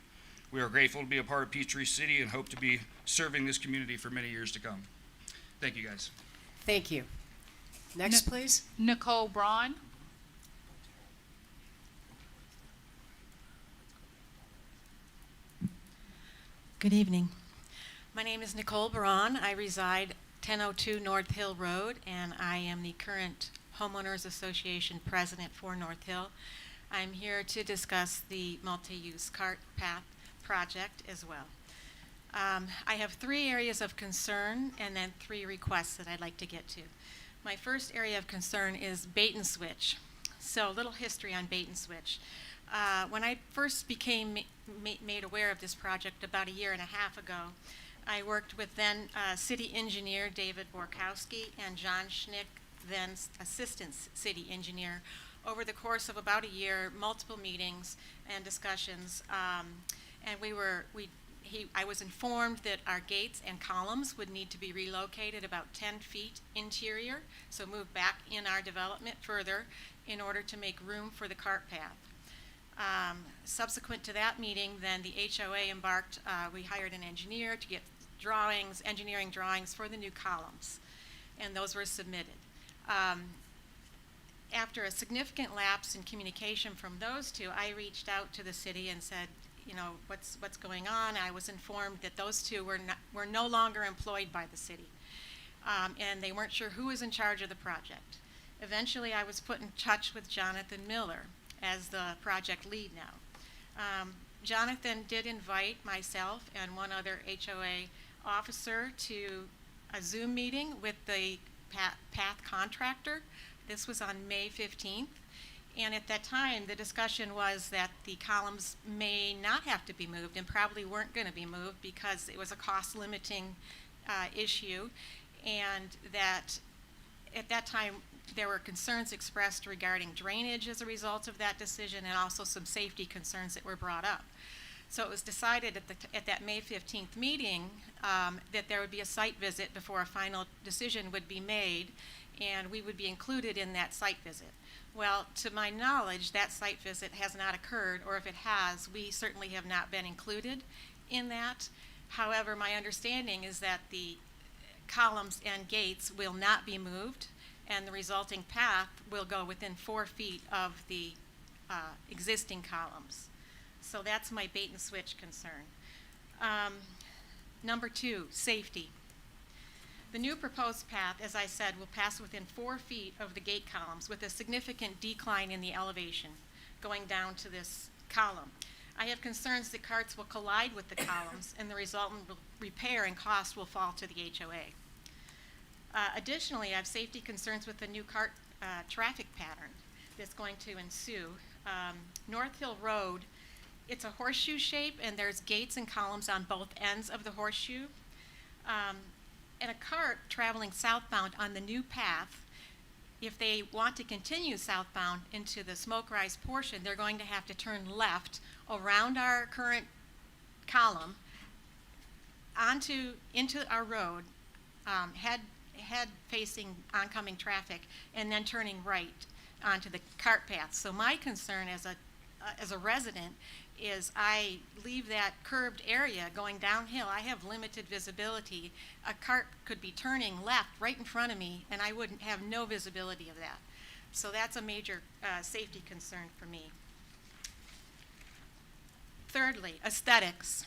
We are grateful to be a part of Peachtree City and hope to be serving this community for many years to come. Thank you, guys. Thank you. Next, please. Nicole Braun. Good evening. My name is Nicole Baron. I reside 1002 North Hill Road, and I am the current Homeowners Association President for North Hill. I'm here to discuss the multi-use cart path project as well. I have 3 areas of concern and then 3 requests that I'd like to get to. My first area of concern is bait and switch. So a little history on bait and switch. When I first became made aware of this project about 1.5 years ago, I worked with then city engineer David Borkowski and John Schnick, then assistant city engineer, over the course of about 1 year, multiple meetings and discussions, and I was informed that our gates and columns would need to be relocated about 10 feet interior, so move back in our development further in order to make room for the cart path. Subsequent to that meeting, then the HOA embarked, we hired an engineer to get engineering drawings for the new columns, and those were submitted. After a significant lapse in communication from those two, I reached out to the city and said, you know, what's going on? I was informed that those two were no longer employed by the city, and they weren't sure who was in charge of the project. Eventually, I was put in touch with Jonathan Miller as the project lead now. Jonathan did invite myself and one other HOA officer to a Zoom meeting with the path contractor. This was on May 15th. And at that time, the discussion was that the columns may not have to be moved and probably weren't going to be moved because it was a cost-limiting issue, and that at that time there were concerns expressed regarding drainage as a result of that decision and also some safety concerns that were brought up. So it was decided at that May 15th meeting that there would be a site visit before a final decision would be made, and we would be included in that site visit. Well, to my knowledge, that site visit has not occurred, or if it has, we certainly have not been included in that. However, my understanding is that the columns and gates will not be moved, and the resulting path will go within 4 feet of the existing columns. So that's my bait and switch concern. Number 2, safety. The new proposed path, as I said, will pass within 4 feet of the gate columns with a significant decline in the elevation going down to this column. I have concerns that carts will collide with the columns and the resultant repair and cost will fall to the HOA. Additionally, I have safety concerns with the new cart traffic pattern that's going to ensue. North Hill Road, it's a horseshoe shape and there's gates and columns on both ends of the horseshoe. And a cart traveling southbound on the new path if they want to continue southbound into the Smoke Rise portion, they're going to have to turn left around our current column into our road, head facing oncoming traffic, and then turning right onto the cart path. So my concern as a resident is I leave that curbed area going downhill. I have limited visibility. A cart could be turning left right in front of me, and I wouldn't have no visibility of that. So that's a major safety concern for me. Thirdly, aesthetics.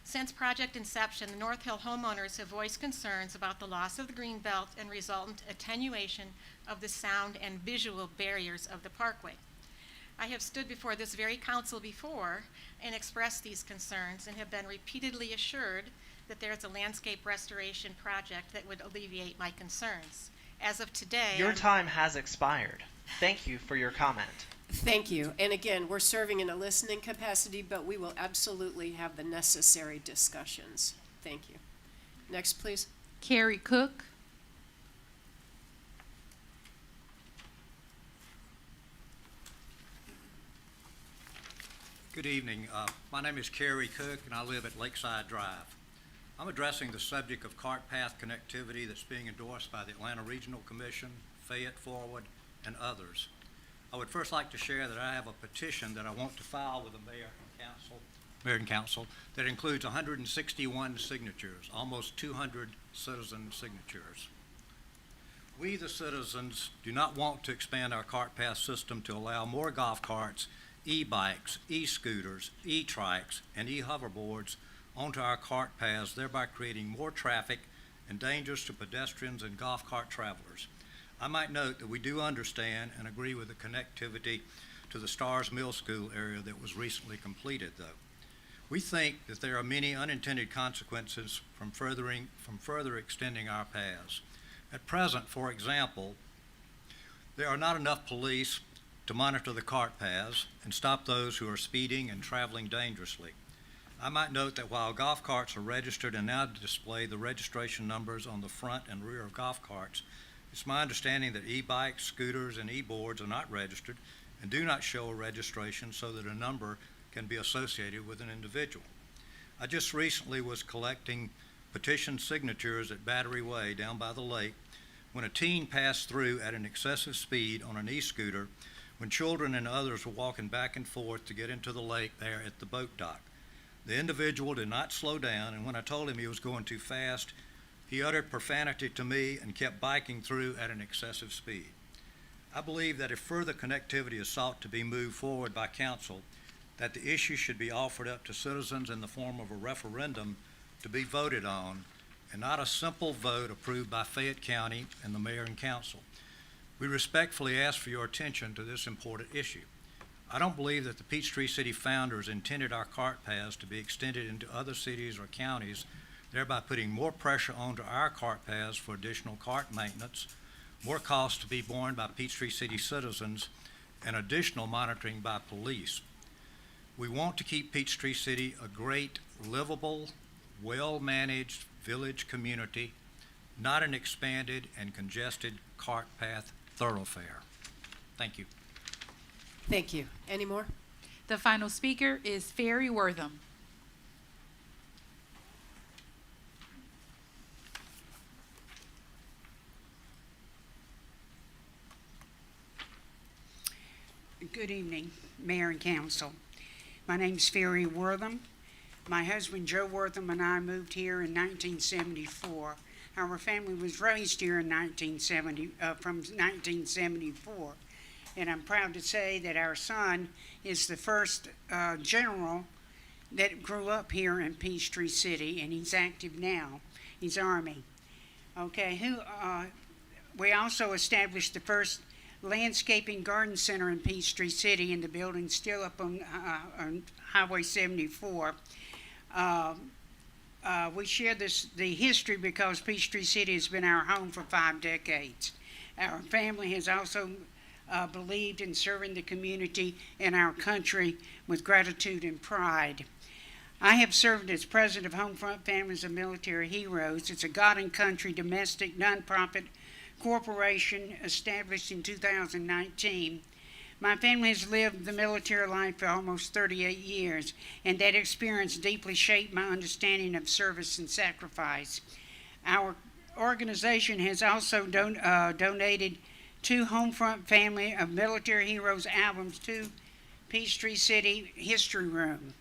Since project inception, the North Hill homeowners have voiced concerns about the loss of the green belt and resultant attenuation of the sound and visual barriers of the parkway. I have stood before this very council before and expressed these concerns and have been repeatedly assured that there is a landscape restoration project that would alleviate my concerns. As of today, Your time has expired. Thank you for your comment. Thank you. And again, we're serving in a listening capacity, but we will absolutely have the necessary discussions. Thank you. Next, please. Carrie Cook. Good evening. My name is Kerry Cook, and I live at Lakeside Drive. I'm addressing the subject of cart path connectivity that's being endorsed by the Atlanta Regional Commission, Fayette Forward, and others. I would first like to share that I have a petition that I want to file with the Mayor and Council that includes 161 signatures, almost 200 citizen signatures. We, the citizens, do not want to expand our cart path system to allow more golf carts, e-bikes, e-scooters, e-trikes, and e-hoverboards onto our cart paths, thereby creating more traffic and dangers to pedestrians and golf cart travelers. I might note that we do understand and agree with the connectivity to the Stars Mill School area that was recently completed, though. We think that there are many unintended consequences from further extending our paths. At present, for example, there are not enough police to monitor the cart paths and stop those who are speeding and traveling dangerously. I might note that while golf carts are registered and now display the registration numbers on the front and rear of golf carts, it's my understanding that e-bikes, scooters, and e-boards are not registered and do not show a registration so that a number can be associated with an individual. I just recently was collecting petition signatures at Battery Way down by the lake when a teen passed through at an excessive speed on an e-scooter when children and others were walking back and forth to get into the lake there at the boat dock. The individual did not slow down, and when I told him he was going too fast, he uttered profanity to me and kept biking through at an excessive speed. I believe that if further connectivity is sought to be moved forward by council, that the issue should be offered up to citizens in the form of a referendum to be voted on, and not a simple vote approved by Fayette County and the mayor and council. We respectfully ask for your attention to this important issue. I don't believe that the Peachtree City founders intended our cart paths to be extended into other cities or counties, thereby putting more pressure onto our cart paths for additional cart maintenance, more costs to be borne by Peachtree City citizens, and additional monitoring by police. We want to keep Peachtree City a great, livable, well-managed village community, not an expanded and congested cart path thoroughfare. Thank you. Thank you. Any more? The final speaker is Ferry Wortham. Good evening, Mayor and Council. My name's Ferry Wortham. My husband, Joe Wortham, and I moved here in 1974. Our family was raised here in from 1974. And I'm proud to say that our son is the first general that grew up here in Peachtree City, and he's active now. He's Army. Okay, we also established the first landscaping garden center in Peachtree City, and the building's still up on Highway 74. We share the history because Peachtree City has been our home for 5 decades. Our family has also believed in serving the community and our country with gratitude and pride. I have served as president of Homefront Families of Military Heroes. It's a God and Country domestic nonprofit Corporation established in 2019. My family has lived the military life for almost 38 years, and that experience deeply shaped my understanding of service and sacrifice. Our organization has also donated 2 Homefront Family of Military Heroes albums to Peachtree City History Room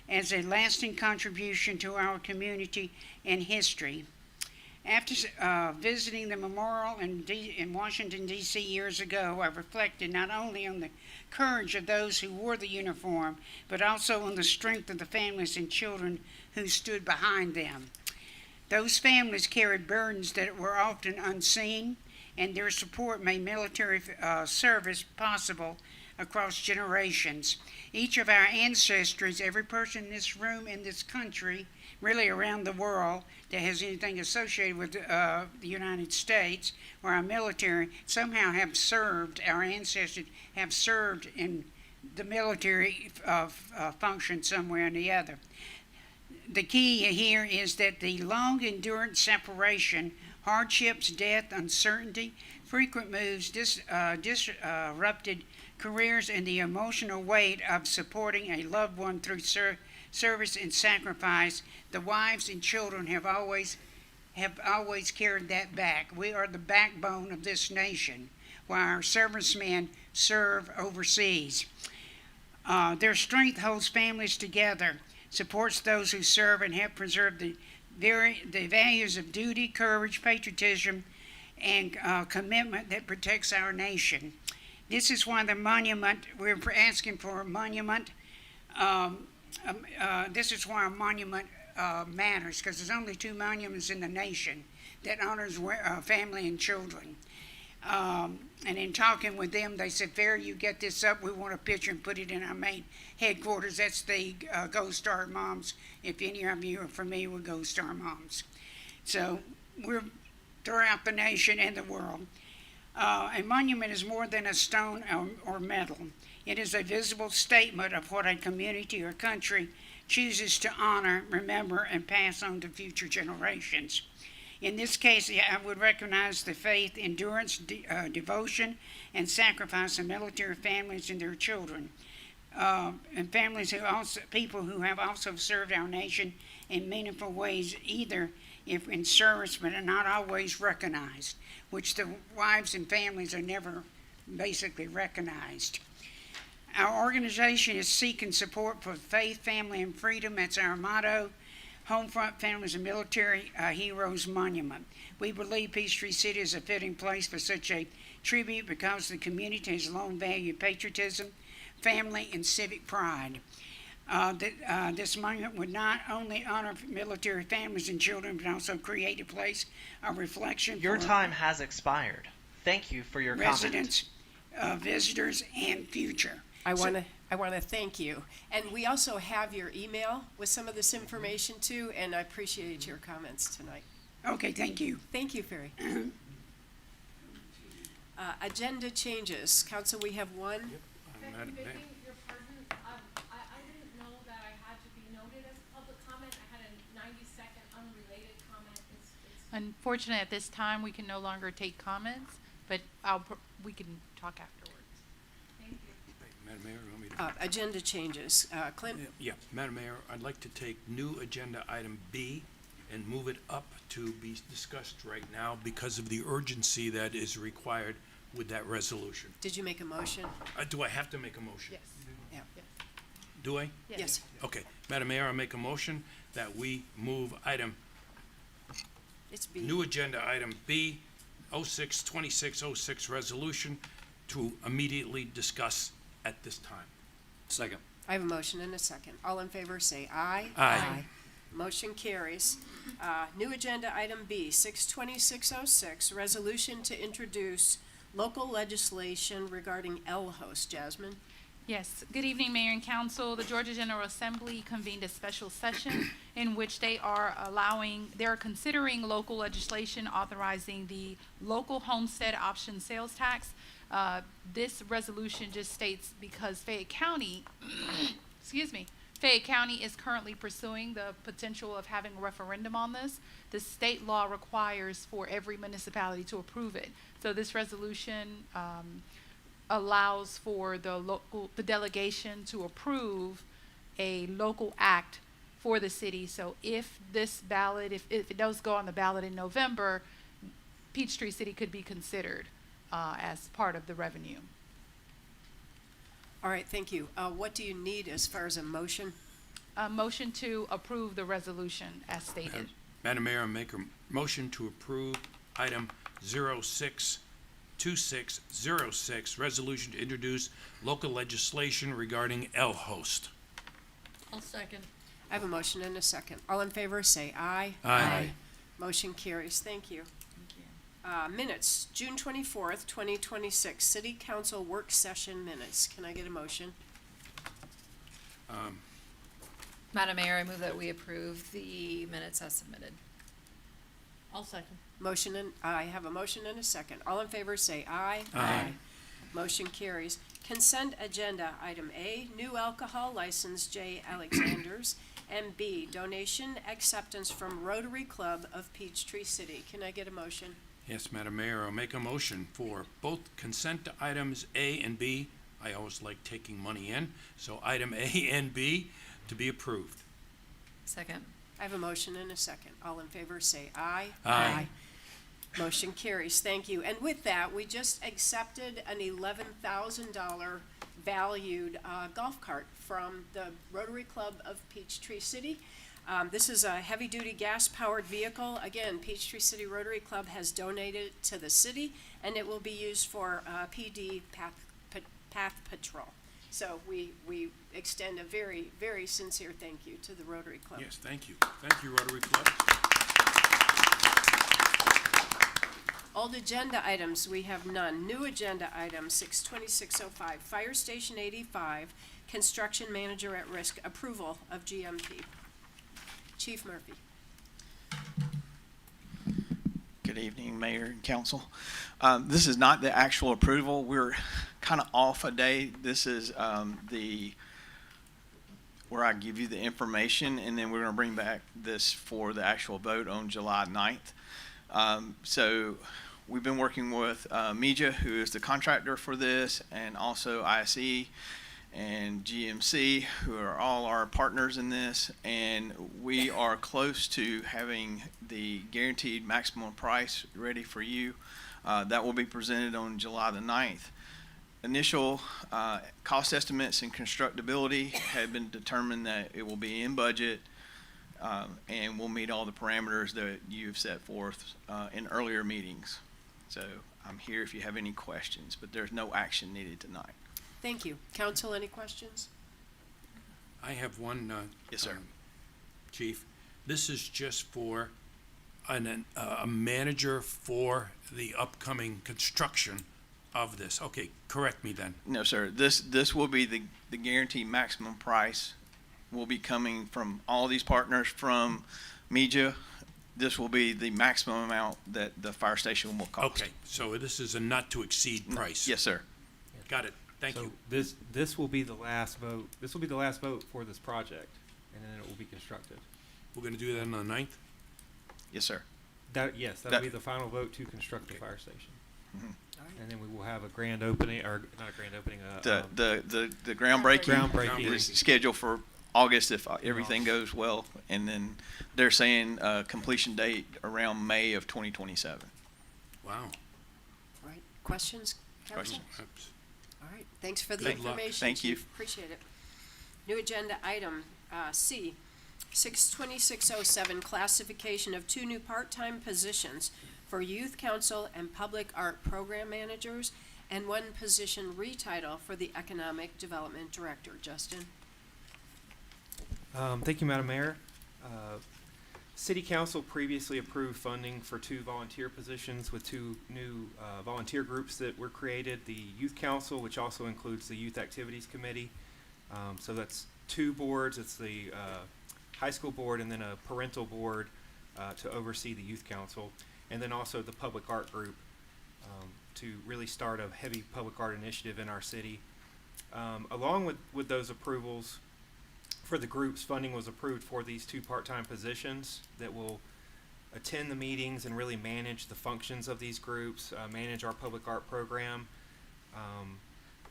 as a lasting contribution to our community and history. After visiting the memorial in Washington, D.C. years ago, I reflected not only on the courage of those who wore the uniform, but also on the strength of the families and children who stood behind them. Those families carried burdens that were often unseen, and their support made military service possible across generations. Each of our ancestors, every person in this room, in this country, really around the world that has anything associated with the United States or our military, somehow have served, our ancestors have served in the military function somewhere or the other. The key here is that the long endurance separation, hardships, death, uncertainty, frequent moves, disrupted careers, and the emotional weight of supporting a loved one through service and sacrifice, the wives and children have always carried that back. We are the backbone of this nation, while our servicemen serve overseas. Their strength holds families together, supports those who serve, and help preserve the values of duty, courage, patriotism, and commitment that protects our nation. This is why the monument, we're asking for a monument. This is why a monument matters, because there's only 2 monuments in the nation that honors family and children. And in talking with them, they said, "Fair, you get this up. We want a picture and put it in our main headquarters." That's the Gold Star Moms, if any of you are familiar with Gold Star Moms. So we're throughout the nation and the world. A monument is more than a stone or metal. It is a visible statement of what a community or country chooses to honor, remember, and pass on to future generations. In this case, I would recognize the faith, endurance, devotion, and sacrifice of military families and their children, and families people who have also served our nation in meaningful ways, either if in service but are not always recognized, which the wives and families are never basically recognized. Our organization is seeking support for faith, family, and freedom. That's our motto. Homefront Families and Military Heroes Monument. We believe Peachtree City is a fitting place for such a tribute because the community has long valued patriotism, family, and civic pride. This monument would not only honor military families and children, but also create a place of reflection Your for time has expired. Thank you for your residents, visitors, and future. I want to thank you. And we also have your email with some of this information too, and I appreciate your comments tonight. Okay, thank you. Thank you, Ferry. Agenda changes. Council, we have one. Madam Mayor. Your pardon, I didn't know that I had to be noted as public comment. I had a 90-second unrelated comment. Unfortunately, at this time, we can no longer take comments, but we can talk afterwards. Thank you. Madam Mayor, you want me to? Agenda changes. Clint? Yeah, Madam Mayor, I'd like to take new agenda item B and move it up to be discussed right now because of the urgency that is required with that resolution. Did you make a motion? Do I have to make a motion? Yes. Yeah. Do I? Yes. Okay, Madam Mayor, I make a motion that we move item, It's B. new agenda item B, 2606 resolution to immediately discuss at this time. Second. I have a motion and a second. All in favor, say aye. Aye. Motion carries. New agenda item B, 62606, resolution to introduce local legislation regarding L-host. Jasmine? Yes. Good evening, Mayor and Council. The Georgia General Assembly convened a special session in which they are considering local legislation authorizing the local homestead option sales tax. This resolution just states because Fayette County Fayette County is currently pursuing the potential of having a referendum on this. The state law requires for every municipality to approve it. So this resolution allows for the delegation to approve a local act for the city. So if this ballot, if it does go on the ballot in November, Peachtree City could be considered as part of the revenue. All right, thank you. What do you need as far as a motion? A motion to approve the resolution as stated. Madam Mayor, I make a motion to approve item 062606, resolution to introduce local legislation regarding L-Host. I'll second. I have a motion and a second. All in favor, say aye. Aye. Motion carries. Thank you. Minutes, June 24th, 2026, City Council Work Session Minutes. Can I get a motion? Madam Mayor, I move that we approve the minutes as submitted. I'll second. I have a motion and a second. All in favor, say aye. Aye. Motion carries. Consent agenda, item A, new alcohol license J. Alexander's, and B, donation acceptance from Rotary Club of Peachtree City. Can I get a motion? Yes, Madam Mayor, I'll make a motion for both consent items A and B. I always like taking money in, so item A and B to be approved. Second. I have a motion and a second. All in favor, say aye. Aye. Motion carries. Thank you. And with that, we just accepted an $11,000 valued golf cart from the Rotary Club of Peachtree City. This is a heavy-duty gas-powered vehicle. Again, Peachtree City Rotary Club has donated it to the city, and it will be used for PD path patrol. So we extend a very, very sincere thank you to the Rotary Club. Yes, thank you. Thank you, Rotary Club. Old agenda items, we have none. New agenda item, 62605, Fire Station 85, Construction Manager at Risk, approval of GMP. Chief Murphy. Good evening, Mayor and Council. This is not the actual approval. We're kind of off a day. This is where I give you the information, and then we're going to bring back this for the actual vote on July 9th. So we've been working with Meja, who is the contractor for this, and also ISE and GMC, who are all our partners in this, and we are close to having the guaranteed maximum price ready for you. That will be presented on July the 9th. Initial cost estimates and constructability have been determined that it will be in budget and will meet all the parameters that you've set forth in earlier meetings. So I'm here if you have any questions, but there's no action needed tonight. Thank you. Council, any questions? I have one. Yes, sir. Chief, this is just for a manager for the upcoming construction of this. Okay, correct me then. No, sir. This will be the guaranteed maximum price. Will be coming from all these partners from Meja. This will be the maximum amount that the fire station will cost. Okay, so this is a not to exceed price. Yes, sir. Got it. Thank you. This will be the last vote. This will be the last vote for this project, and then it will be constructed. We're going to do that on the 9th? Yes, sir. That'll be the final vote to construct the fire station. Mm-hmm. And then we will have a grand opening, or not a grand opening. The groundbreaking is scheduled for August if everything goes well, and then they're saying completion date around May of 2027. Wow. All right. Questions, Council? Questions? All right. Thanks for the Good luck. information, Thank you. Chief. Appreciate it. New agenda item C, 62607, classification of 2 new part-time positions for Youth Council and Public Art Program Managers, and 1 position retitle for the Economic Development Director. Justin? Thank you, Madam Mayor. City Council previously approved funding for 2 volunteer positions with 2 new volunteer groups that were created. The Youth Council, which also includes the Youth Activities Committee. So that's 2 boards. It's the high school board and then a parental board to oversee the Youth Council. And then also the Public Art Group to really start a heavy public art initiative in our city. Along with those approvals, for the groups, funding was approved for these 2 part-time positions that will attend the meetings and really manage the functions of these groups, manage our public art program.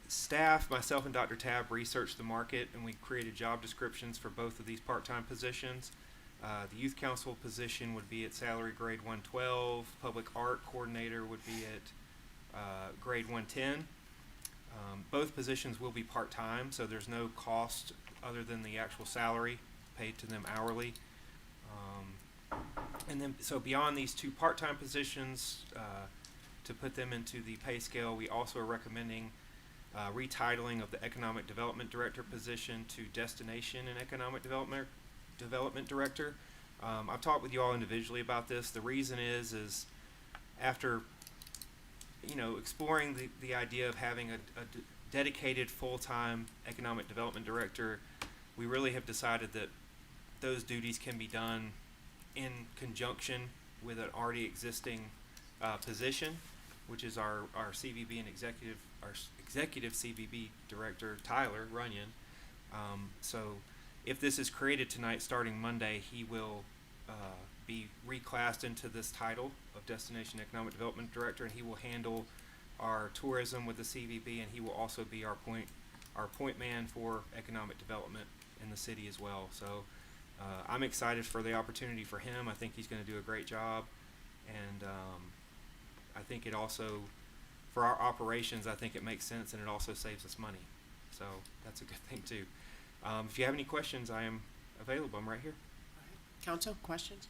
Staff, myself and Dr. Tab, researched the market, and we created job descriptions for both of these part-time positions. The youth council position would be at salary grade 112. Public art coordinator would be at grade 110. Both positions will be part-time, so there's no cost other than the actual salary paid to them hourly. And then, so beyond these 2 part-time positions, to put them into the pay scale, we also are recommending retitling of the Economic Development Director position to Destination and Economic Development Director. I've talked with you all individually about this. The reason is after exploring the idea of having a dedicated full-time Economic Development Director, we really have decided that those duties can be done in conjunction with an already existing position, which is our CVB and executive CVB director, Tyler Runyon. So if this is created tonight, starting Monday, he will be reclassed into this title of Destination Economic Development Director, and he will handle our tourism with the CVB, and he will also be our point man for economic development in the city as well. So I'm excited for the opportunity for him. I think he's going to do a great job, and I think it also, for our operations, I think it makes sense, and it also saves us money. So that's a good thing too. If you have any questions, I am available. I'm right here. Council, questions?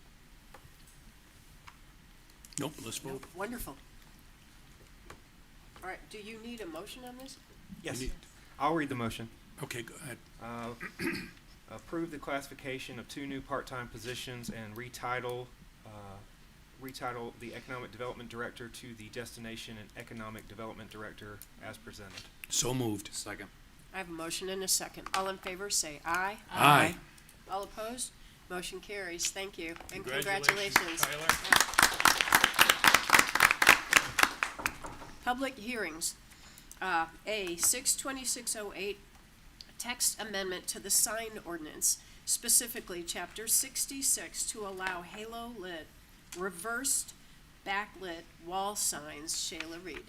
Nope, let's vote. Nope. Wonderful. All right, do you need a motion on this? Yes, I'll read the motion. Okay, go ahead. Approve the classification of 2 new part-time positions and retitle the Economic Development Director to the Destination and Economic Development Director as presented. So moved. Second. I have a motion and a second. All in favor, say aye. Aye. All opposed? Motion carries. Thank you, and Congratulations, congratulations. Public hearings. A, 62608, text amendment to the sign ordinance, specifically Chapter 66, to allow halo-lit, reversed, backlit wall signs. Shayla Reed.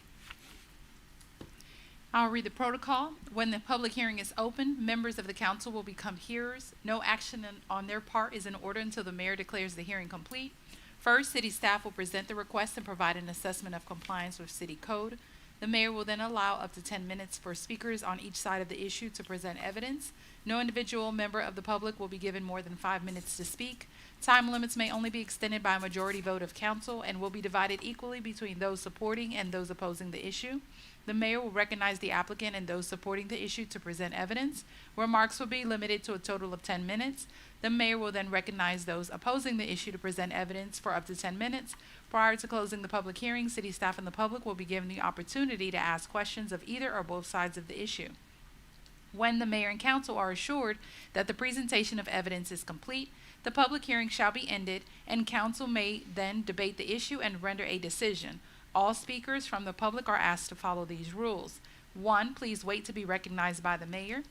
I'll read the protocol. When the public hearing is open, members of the council will become hearers. No action on their part is in order until the mayor declares the hearing complete. First, city staff will present the request and provide an assessment of compliance with city code. The mayor will then allow up to 10 minutes for speakers on each side of the issue to present evidence. No individual member of the public will be given more than 5 minutes to speak. Time limits may only be extended by a majority vote of council and will be divided equally between those supporting and those opposing the issue. The mayor will recognize the applicant and those supporting the issue to present evidence. Remarks will be limited to a total of 10 minutes. The mayor will then recognize those opposing the issue to present evidence for up to 10 minutes. Prior to closing the public hearing, city staff and the public will be given the opportunity to ask questions of either or both sides of the issue. When the mayor and council are assured that the presentation of evidence is complete, the public hearing shall be ended, and council may then debate the issue and render a decision. All speakers from the public are asked to follow these rules. 1, please wait to be recognized by the mayor.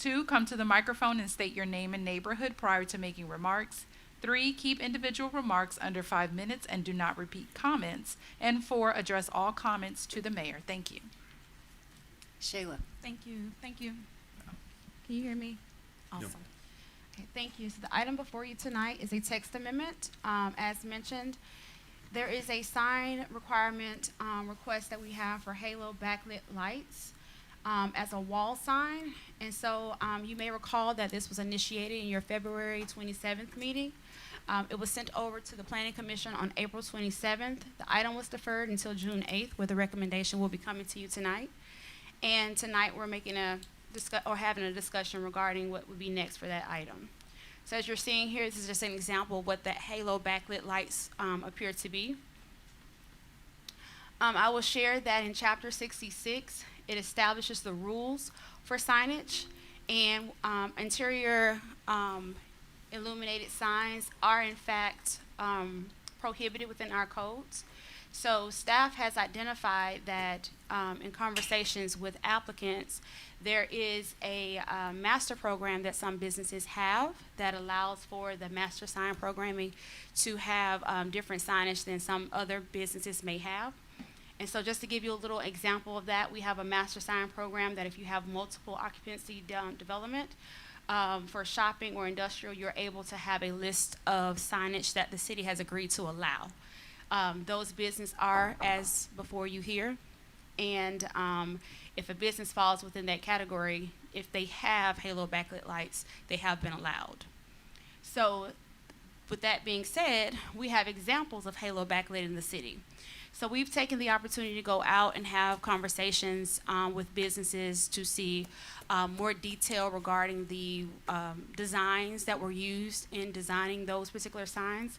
2, come to the microphone and state your name and neighborhood prior to making remarks. 3, keep individual remarks under 5 minutes and do not repeat comments. And 4, address all comments to the mayor. Thank you. Shayla. Thank you. Can you hear me? Awesome. No. Okay, thank you. So the item before you tonight is a text amendment. As mentioned, there is a sign requirement request that we have for halo backlit lights as a wall sign. And so you may recall that this was initiated in your February 27th meeting. It was sent over to the Planning Commission on April 27th. The item was deferred until June 8th, where the recommendation will be coming to you tonight. And tonight we're making having a discussion regarding what would be next for that item. So as you're seeing here, this is just an example of what the halo backlit lights appear to be. I will share that in Chapter 66, it establishes the rules for signage, and interior illuminated signs are in fact prohibited within our codes. So staff has identified that in conversations with applicants, there is a master program that some businesses have that allows for the master sign programming to have different signage than some other businesses may have. And so just to give you a little example of that, we have a master sign program that if you have multiple occupancy development, for shopping or industrial, you're able to have a list of signage that the city has agreed to allow. Those businesses are as before you here, and if a business falls within that category, if they have halo backlit lights, they have been allowed. So with that being said, we have examples of halo backlit in the city. So we've taken the opportunity to go out and have conversations with businesses to see more detail regarding the designs that were used in designing those particular signs.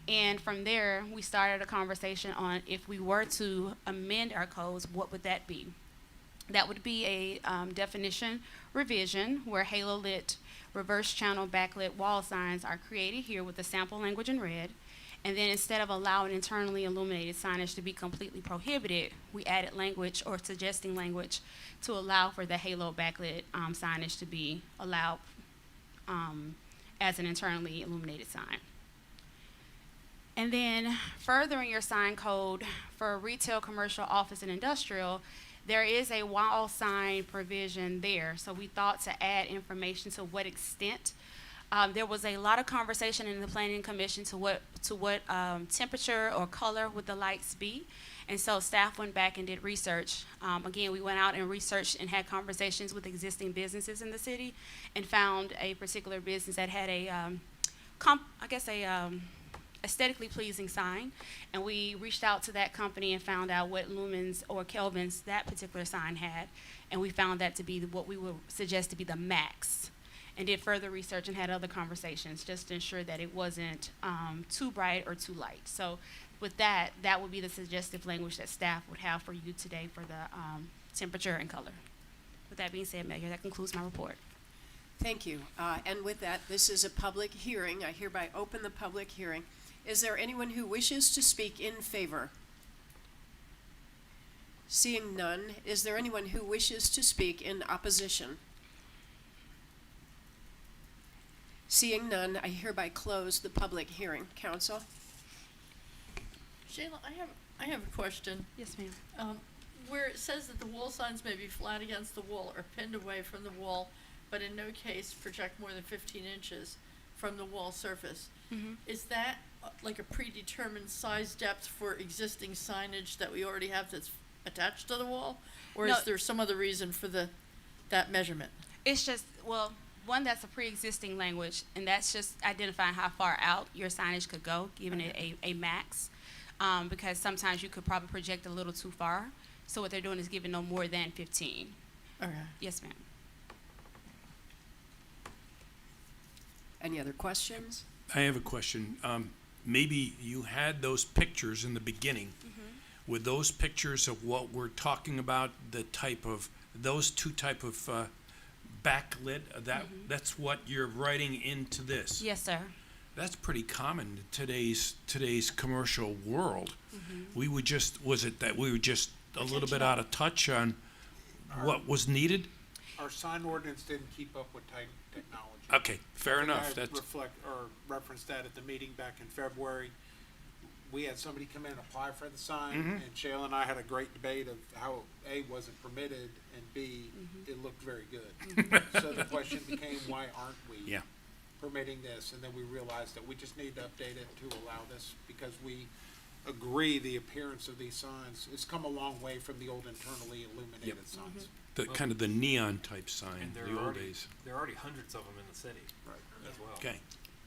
And from there, we started a conversation on if we were to amend our codes, what would that be? That would be a definition revision where halo lit reverse channel backlit wall signs are created here with the sample language in red. And then instead of allowing internally illuminated signage to be completely prohibited, we added language or suggesting language to allow for the halo backlit signage to be allowed as an internally illuminated sign. And then furthering your sign code for retail, commercial, office, and industrial, there is a wall sign provision there. So we thought to add information to what extent. There was a lot of conversation in the Planning Commission to what temperature or color would the lights be. And so staff went back and did research. Again, we went out and researched and had conversations with existing businesses in the city and found a particular business that had a, aesthetically pleasing sign. And we reached out to that company and found out what lumens or kelvins that particular sign had. And we found that to be what we would suggest to be the max. And did further research and had other conversations just to ensure that it wasn't too bright or too light. So with that, that would be the suggestive language that staff would have for you today for the temperature and color. With that being said, Mayor, that concludes my report. Thank you. And with that, this is a public hearing. I hereby open the public hearing. Is there anyone who wishes to speak in favor? Seeing none, is there anyone who wishes to speak in opposition? Seeing none, I hereby close the public hearing. Council? Shayla, I have a question. Yes, ma'am. Where it says that the wall signs may be flat against the wall or pinned away from the wall, but in no case project more than 15 inches from the wall surface. Mm-hmm. Is that like a predetermined size depth for existing signage that we already have that's attached to the wall? Or No. is there some other reason for that measurement? It's just, well, one, that's a pre-existing language, and that's just identifying how far out your signage could go, giving it a max, because sometimes you could probably project a little too far. So what they're doing is giving no more than 15. Okay. Yes, ma'am. Any other questions? I have a question. Maybe you had those pictures in the beginning. Mm-hmm. With those pictures of what we're talking about, those two type of backlit, that's what you're writing into this? Yes, sir. That's pretty common in today's commercial world. Mm-hmm. We were just a little bit out of touch on what was needed? Our sign ordinance didn't keep up with technology. Okay, fair I think enough. I That's referenced that at the meeting back in February. We had somebody come in and apply for the sign, Mhm. and Shayla and I had a great debate of how A, wasn't permitted, and B, it looked very good. So the question became, why aren't we Yeah. permitting this? And then we realized that we just need to update it to allow this, because we agree the appearance of these signs has come a long way from the old internally illuminated signs. the kind of the neon type sign, And there the are old already, days. there are already hundreds of them in the city as well. Okay,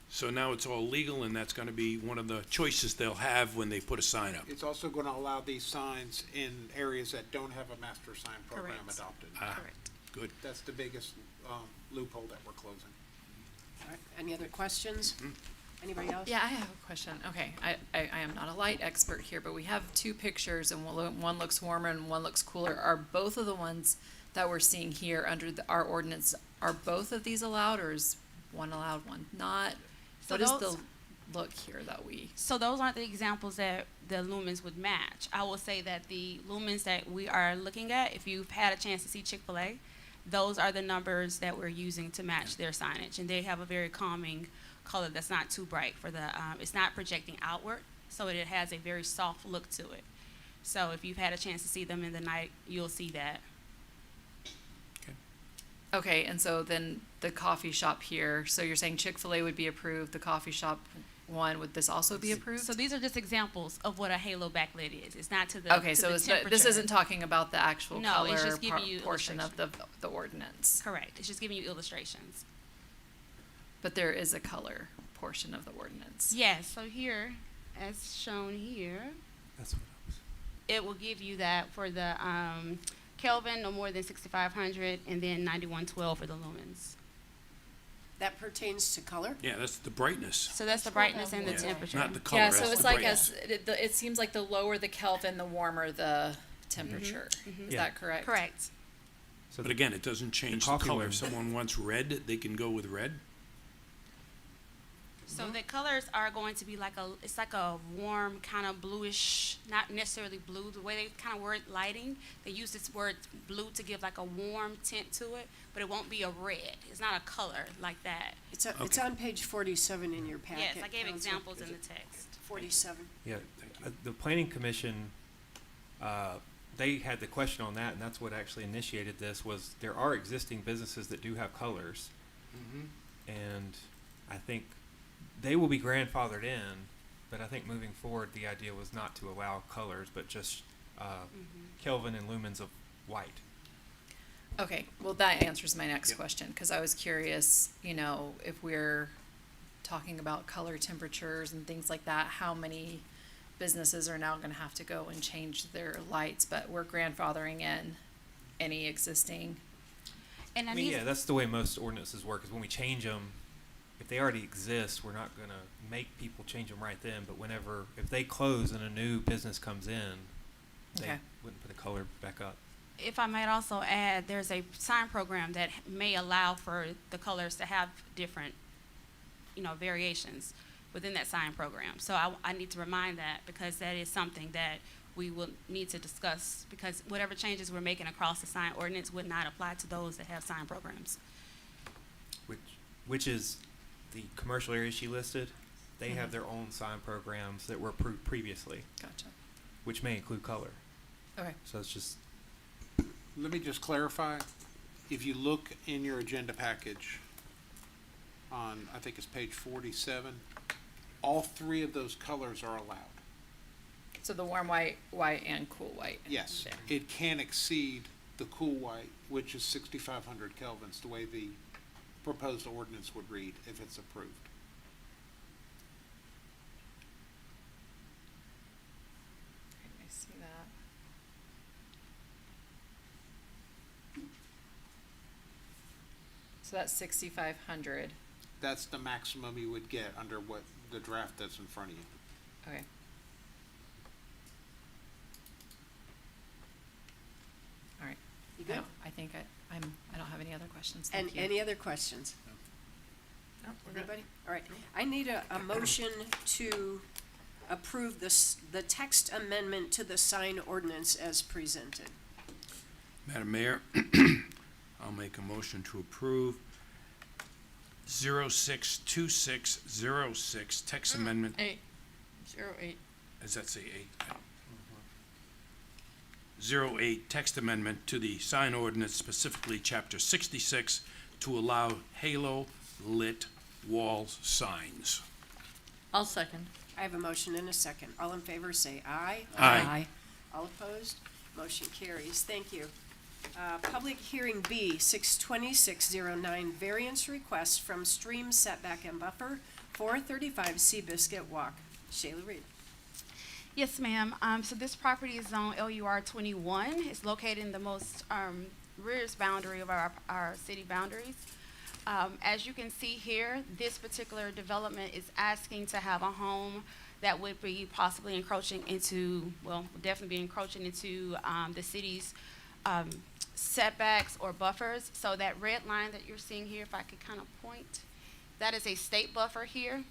so now it's all legal, and that's going to be one of the choices they'll have when they put a sign up. It's also going to allow these signs in areas that don't have a master sign program Correct. adopted. Correct. Good. That's the biggest loophole that we're closing. All right. Any other questions? Anybody else? Yeah, I have a question. Okay, I am not a light expert here, but we have two pictures, and one looks warmer and one looks cooler. Are both of the ones that we're seeing here under our ordinance, are both of these allowed, or is one allowed, one not? So What is those- look here that we, So those aren't the examples that the lumens would match. I will say that the lumens that we are looking at, if you've had a chance to see Chick-fil-A, those are the numbers that we're using to match their signage. And they have a very calming color that's not too bright for the, it's not projecting outward, so it has a very soft look to it. So if you've had a chance to see them in the night, you'll see that. okay, and so then the coffee shop here, so you're saying Chick-fil-A would be approved, the coffee shop one, would this also be approved? So these are just examples of what a halo backlit is. It's not to the Okay, to so the this temperature. isn't talking about the actual No, color it's just giving you portion of the ordinance, Correct. It's just giving you illustrations. but there is a color portion of the ordinance. Yes. So here, as shown here, That's what I was. it will give you that for the Kelvin, no more than 6,500, and then 9112 for the lumens. That pertains to color? Yeah, that's the brightness. So that's the brightness and the Yeah, temperature. not the color. Yeah, so that's it's the like brightness. it seems like the lower the Kelvin, the warmer the temperature. Is Yeah. that correct? Correct. So But again, it doesn't change the coffee color. one- If someone wants red, they can go with red. So the colors are going to be it's like a warm kind of bluish, not necessarily blue. The way they kind of word lighting, they use this word blue to give like a warm tint to it, but it won't be a red. It's not a color like that. It's Okay. on page 47 in your packet. Yes, I gave Council. examples in the text. 47. Yeah, the planning commission, they had the question on that, and that's what actually initiated this, was there are existing businesses that do have colors. And I think they will be grandfathered in, but I think moving forward, the idea was not to allow colors, but just Kelvin and lumens of white. Okay, well, that answers my next question, because I was curious, if we're talking about color temperatures and things like that, how many businesses are now gonna have to go and change their lights, but we're grandfathering in any existing. And I mean, yeah, that's the way most ordinances work, is when we change them, if they already exist, we're not gonna make people change them right then, but if they close and a new business comes in, they Okay. wouldn't put the color back up. If I might also add, there's a sign program that may allow for the colors to have different, variations within that sign program. So I need to remind that, because that is something that we will need to discuss, because whatever changes we're making across the sign ordinance would not apply to those that have sign programs. Which is the commercial area she listed. They have their own sign programs that were approved previously, Gotcha. which may include color. Okay. So it's just, Let me just clarify. If you look in your agenda package on, I think it's page 47, all three of those colors are allowed. So the warm white, and cool white. Yes, There. it can exceed the cool white, which is 6,500 kelvins, the way the proposed ordinance would read if it's approved. I see that. So that's 6,500. That's the maximum you would get under what the draft that's in front of you. Okay. All right. You good? I think I don't have any other questions. And Thank you. any other questions? No, we're good. Anybody? All right. I need a motion to approve the text amendment to the sign ordinance as presented. Madam Mayor, I'll make a motion to approve 062606 text amendment. 08. Does that say 8? 08 text amendment to the sign ordinance, specifically chapter 66, to allow halo lit wall signs. I'll second. I have a motion and a second. All in favor, say aye. Aye. All opposed? Motion carries. Thank you. Public hearing B, 62609, variance request from stream setback and buffer, 435 Seabiscuit Walk. Shayla Reed. Yes, ma'am. So this property is on LUR 21. It's located in the most rearest boundary of our city boundaries. As you can see here, this particular development is asking to have a home that would be possibly encroaching into, definitely be encroaching into the city's setbacks or buffers. So that red line that you're seeing here, if I could kind of point, that is a state buffer here.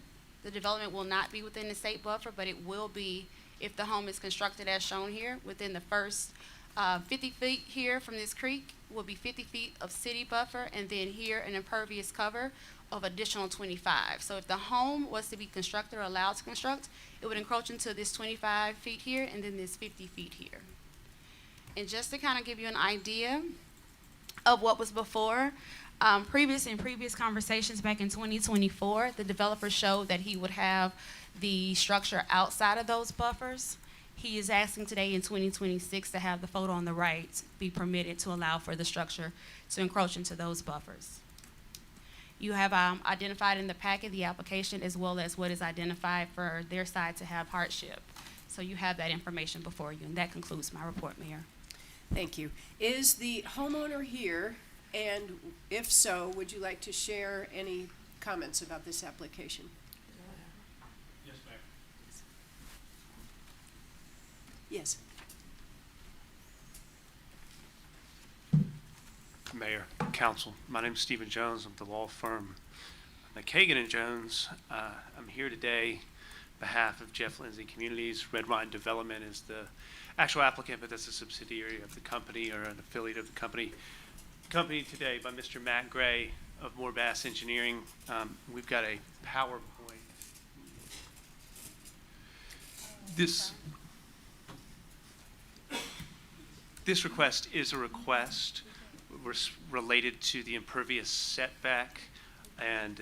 The development will not be within the state buffer, but it will be, if the home is constructed as shown here, within the first 50 feet here from this creek will be 50 feet of city buffer, and then here an impervious cover of additional 25. So if the home was to be constructed or allowed to construct, it would encroach into this 25 feet here and then this 50 feet here. And just to kind of give you an idea of what was before, previous conversations back in 2024, the developer showed that he would have the structure outside of those buffers. He is asking today in 2026 to have the photo on the right be permitted to allow for the structure to encroach into those buffers. You have identified in the packet the application as well as what is identified for their side to have hardship. So you have that information before you, and that concludes my report, Mayor. Thank you. Is the homeowner here? And if so, would you like to share any comments about this application? Yes, ma'am. Yes. Mayor, Council, my name is Stephen Jones. I'm the law firm McKagan and Jones. I'm here today on behalf of Jeff Lindsay Communities. Red Wine Development is the actual applicant, but that's a subsidiary of the company or an affiliate of the company. Accompanied today by Mr. Matt Gray of Moore-Bass Engineering. We've got a PowerPoint. This request is a request related to the impervious setback and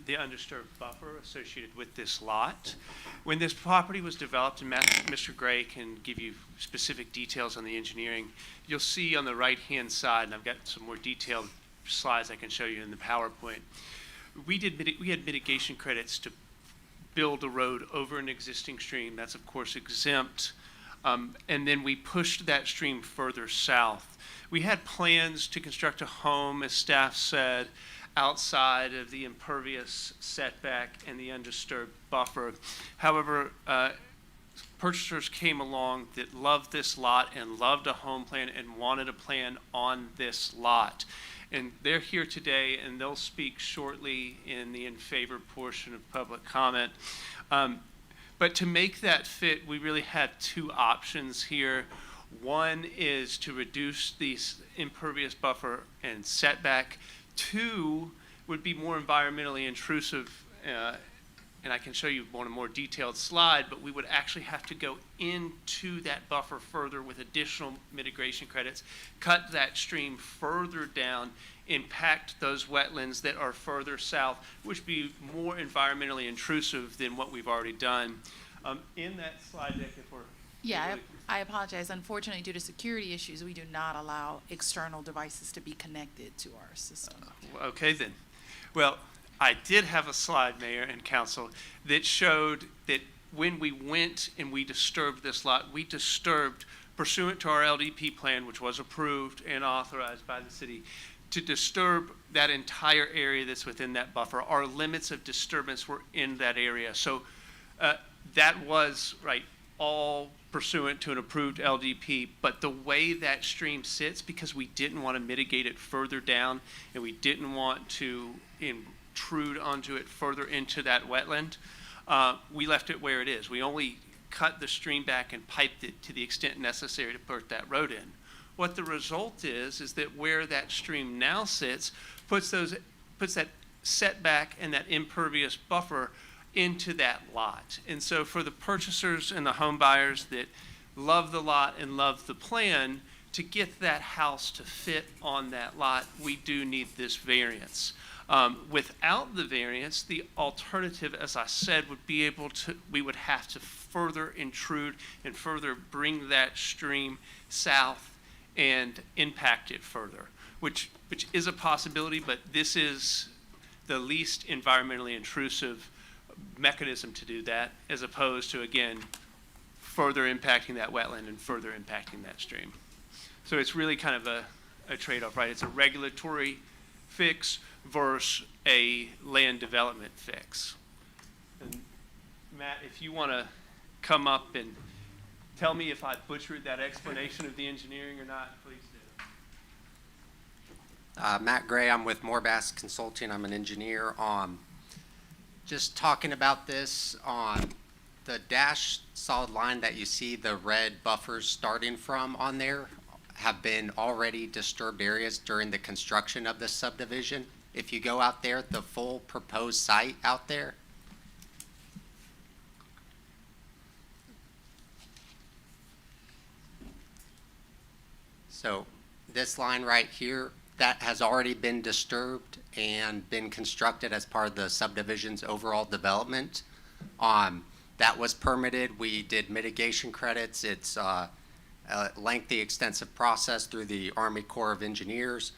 the undisturbed buffer associated with this lot. When this property was developed, and Mr. Gray can give you specific details on the engineering, you'll see on the right-hand side, and I've got some more detailed slides I can show you in the PowerPoint, we had mitigation credits to build a road over an existing stream. That's, of course, exempt. And then we pushed that stream further south. We had plans to construct a home, as staff said, outside of the impervious setback and the undisturbed buffer. However, purchasers came along that loved this lot and loved a home plan and wanted a plan on this lot. And they're here today, and they'll speak shortly in the in favor portion of public comment. But to make that fit, we really had two options here. One is to reduce the impervious buffer and setback. Two would be more environmentally intrusive, and I can show you on a more detailed slide, but we would actually have to go into that buffer further with additional mitigation credits, cut that stream further down, impact those wetlands that are further south, which would be more environmentally intrusive than what we've already done. In that slide deck, if we're... Yeah, I apologize. Unfortunately, due to security issues, we do not allow external devices to be connected to our system. Okay, then. Well, I did have a slide, Mayor and Council, that showed that when we went and we disturbed this lot, we disturbed, pursuant to our LDP plan, which was approved and authorized by the city, to disturb that entire area that's within that buffer. Our limits of disturbance were in that area. So that was, right, all pursuant to an approved LDP, but the way that stream sits, because we didn't want to mitigate it further down and we didn't want to intrude onto it further into that wetland, we left it where it is. We only cut the stream back and piped it to the extent necessary to put that road in. What the result is that where that stream now sits puts that setback and that impervious buffer into that lot. And so for the purchasers and the home buyers that love the lot and love the plan, to get that house to fit on that lot, we do need this variance. Without the variance, the alternative, as I said, we would have to further intrude and further bring that stream south and impact it further, which is a possibility, but this is the least environmentally intrusive mechanism to do that, as opposed to, again, further impacting that wetland and further impacting that stream. So it's really kind of a trade-off, right? It's a regulatory fix versus a land development fix. And Matt, if you want to come up and tell me if I butchered that explanation of the engineering or not, please do. Matt Gray, I'm with Moore-Bass Consulting. I'm an engineer. just talking about this on the dashed solid line that you see the red buffers starting from on there have been already disturbed areas during the construction of this subdivision. If you go out there, the full proposed site out there, so this line right here, that has already been disturbed and been constructed as part of the subdivision's overall development. That was permitted. We did mitigation credits. It's a lengthy, extensive process through the Army Corps of Engineers.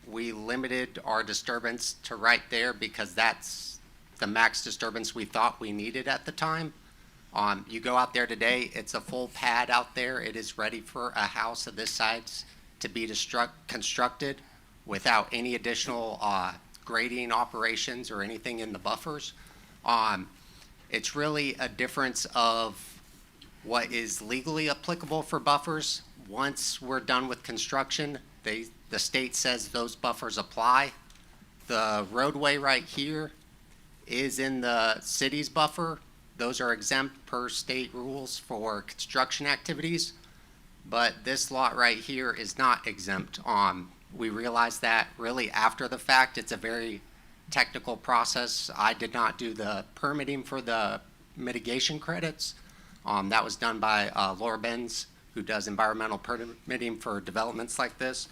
We limited our disturbance to right there because that's the max disturbance we thought we needed at the time. You go out there today, it's a full pad out there. It is ready for a house of this size to be constructed without any additional grading operations or anything in the buffers. It's really a difference of what is legally applicable for buffers. Once we're done with construction, the state says those buffers apply. The roadway right here is in the city's buffer. Those are exempt per state rules for construction activities. But this lot right here is not exempt. We realized that really after the fact. It's a very technical process. I did not do the permitting for the mitigation credits. That was done by Laura Benz, who does environmental permitting for developments like this.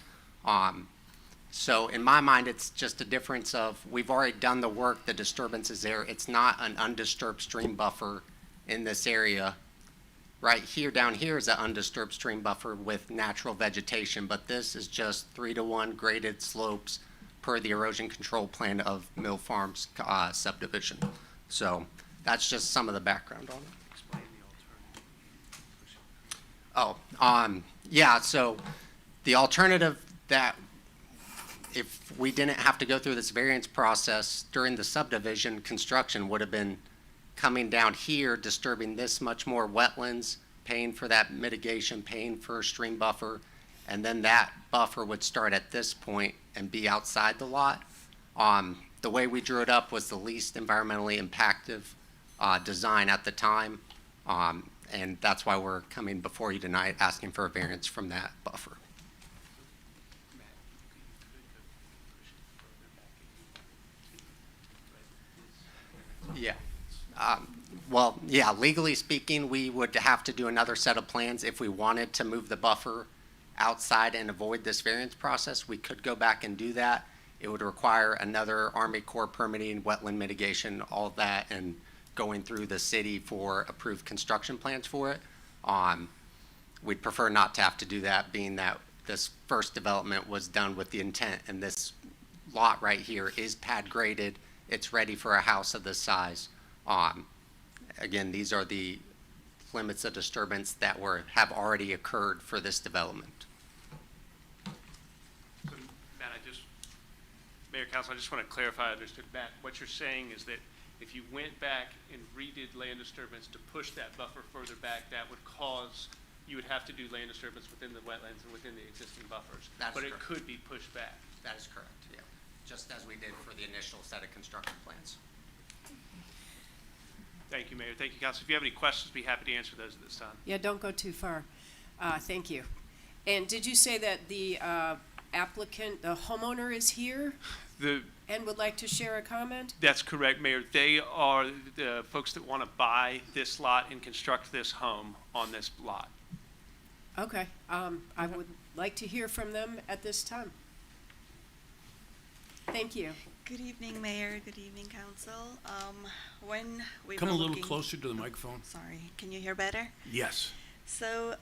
So in my mind, it's just a difference of we've already done the work, the disturbance is there. It's not an undisturbed stream buffer in this area. Right here, down here is an undisturbed stream buffer with natural vegetation, but this is just 3-to-1 graded slopes per the erosion control plan of Mill Farms subdivision. So that's just some of the background on it. Yeah, so the alternative that if we didn't have to go through this variance process during the subdivision construction would have been coming down here, disturbing this much more wetlands, paying for that mitigation, paying for a stream buffer, and then that buffer would start at this point and be outside the lot. The way we drew it up was the least environmentally impactful design at the time, and that's why we're coming before you tonight asking for a variance from that buffer. Yeah. Well, yeah, legally speaking, we would have to do another set of plans if we wanted to move the buffer outside and avoid this variance process. We could go back and do that. It would require another Army Corps permitting, wetland mitigation, all of that, and going through the city for approved construction plans for it. We'd prefer not to have to do that, being that this first development was done with the intent, and this lot right here is pad graded. It's ready for a house of this size. Again, these are the limits of disturbance that have already occurred for this development. So, Matt, Mayor Council, I just want to clarify I understood. Matt, what you're saying is that if you went back and redid land disturbance to push that buffer further back, that would cause, you would have to do land disturbance within the wetlands and within the existing buffers. That's correct. It could be pushed back. That is correct, yeah. Just as we did for the initial set of construction plans. Thank you, Mayor. Thank you, Council. If you have any questions, be happy to answer those at this time. Yeah, don't go too far. Thank you. And did you say that the applicant, the homeowner is here and would like to share a comment? That's correct, Mayor. They are the folks that want to buy this lot and construct this home on this lot. Okay. I would like to hear from them at this time. Thank you. Good evening, Mayor. Good evening, Council. When we Come were a little looking- closer to the microphone. Sorry, can you hear better? Yes. So,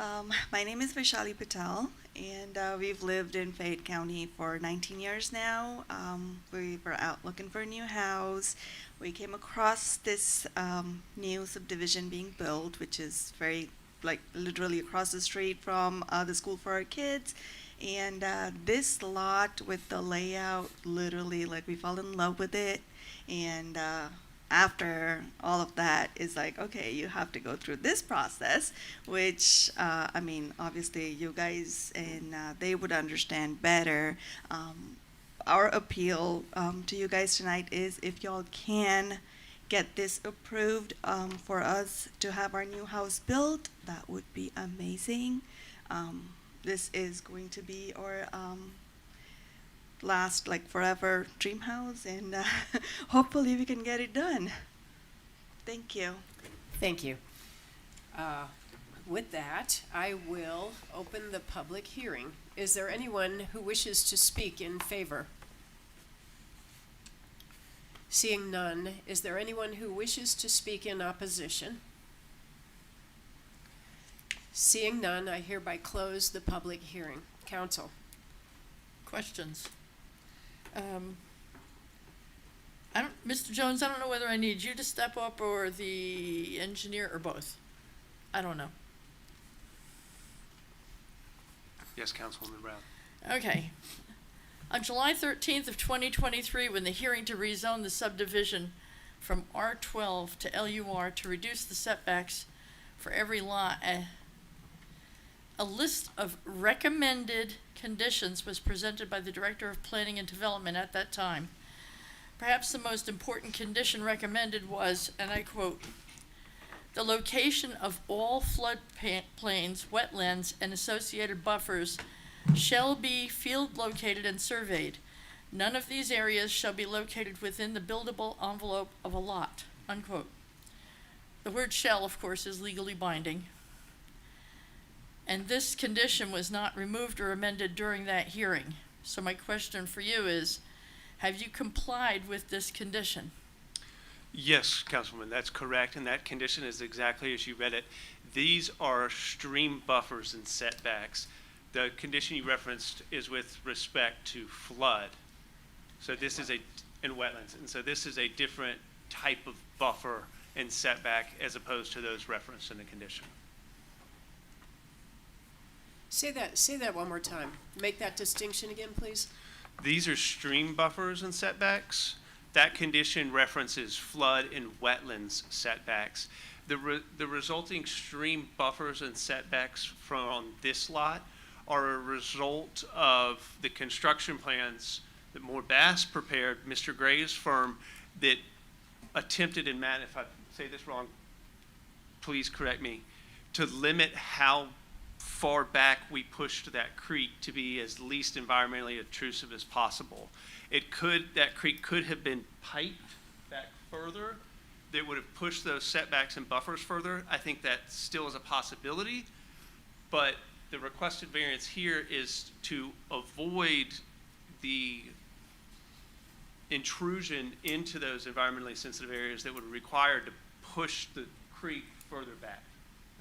my name is Vaishali Patel, and we've lived in Fayette County for 19 years now. We were out looking for a new house. We came across this new subdivision being built, which is very, like, literally across the street from the school for our kids. And this lot with the layout, literally, like, we fell in love with it. And after all of that, is like, okay, you have to go through this process, which, I mean, obviously you guys and they would understand better our appeal to you guys tonight is if y'all can get this approved for us to have our new house built, that would be amazing. This is going to be our last, like, forever dream house, and hopefully we can get it done. Thank you. Thank you. With that, I will open the public hearing. Is there anyone who wishes to speak in favor? Seeing none, is there anyone who wishes to speak in opposition? Seeing none, I hereby close the public hearing. Council. Questions? Mr. Jones, I don't know whether I need you to step up or the engineer or both. I don't know. Yes, Councilwoman Brown. Okay. On July 13th of 2023, when the hearing to rezone the subdivision from R12 to LUR to reduce the setbacks for every lot, a list of recommended conditions was presented by the Director of Planning and Development at that time. Perhaps the most important condition recommended was, and I quote, "The location of all floodplains, wetlands, and associated buffers shall be field located and surveyed. None of these areas shall be located within the buildable envelope of a lot," unquote. The word "shall," of course, is legally binding. And this condition was not removed or amended during that hearing. So my question for you is, have you complied with this condition? Yes, Councilwoman, that's correct, and that condition is exactly as you read it. These are stream buffers and setbacks. The condition you referenced is with respect to flood. So this is in wetlands, and so this is a different type of buffer and setback as opposed to those referenced in the condition. Say that one more time. Make that distinction again, please. These are stream buffers and setbacks. That condition references flood and wetlands setbacks. The resulting stream buffers and setbacks from this lot are a result of the construction plans that Moore Bass prepared, Mr. Gray's firm, that attempted, and Matt, if I say this wrong, please correct me, to limit how far back we pushed that creek to be as least environmentally intrusive as possible. That creek could have been piped back further that would have pushed those setbacks and buffers further. I think that still is a possibility, but the requested variance here is to avoid the intrusion into those environmentally sensitive areas that would require to push the creek further back.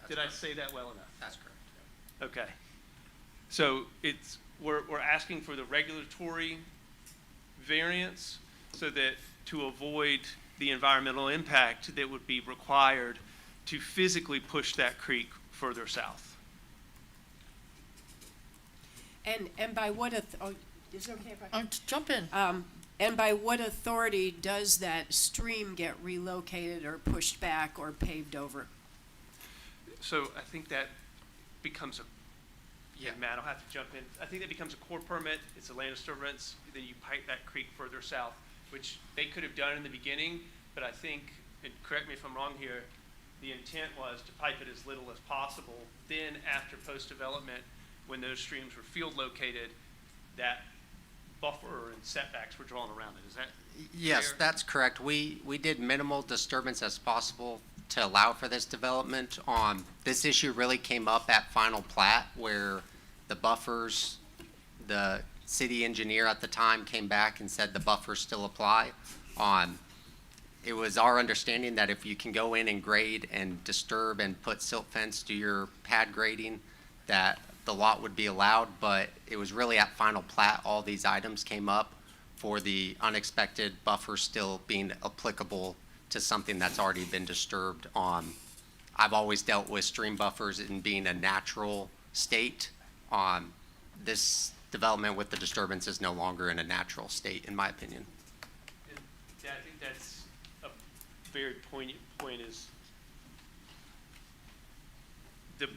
Did I say that well enough? That's correct. Okay. So we're asking for the regulatory variance so that to avoid the environmental impact that would be required to physically push that creek further south. And by what is it okay if I jump in? And by what authority does that stream get relocated or pushed back or paved over? So I think that becomes Matt, I'll have to jump in. I think that becomes a core permit. It's a land disturbance. Then you pipe that creek further south, which they could have done in the beginning, but I think, and correct me if I'm wrong here, the intent was to pipe it as little as possible. Then after post-development, when those streams were field located, that buffer and setbacks were drawn around it. Is that Yes, fair? that's correct. We did minimal disturbance as possible to allow for this development. This issue really came up at final plat where the buffers, the city engineer at the time came back and said the buffers still apply. It was our understanding that if you can go in and grade and disturb and put silt fence, do your pad grading, that the lot would be allowed, but it was really at final plat, all these items came up for the unexpected buffer still being applicable to something that's already been disturbed. I've always dealt with stream buffers in being a natural state. This development with the disturbance is no longer in a natural state, in my opinion. And I think that's a very poignant point is the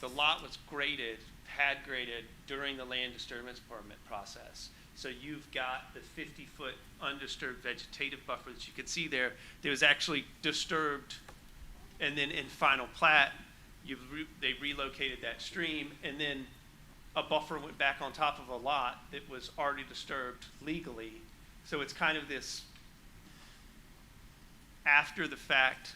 lot was graded, pad graded during the land disturbance permit process. So you've got the 50-foot undisturbed vegetative buffer that you can see there. There was actually disturbed, and then in final plat, they relocated that stream, and then a buffer went back on top of a lot that was already disturbed legally. So it's kind of this after the fact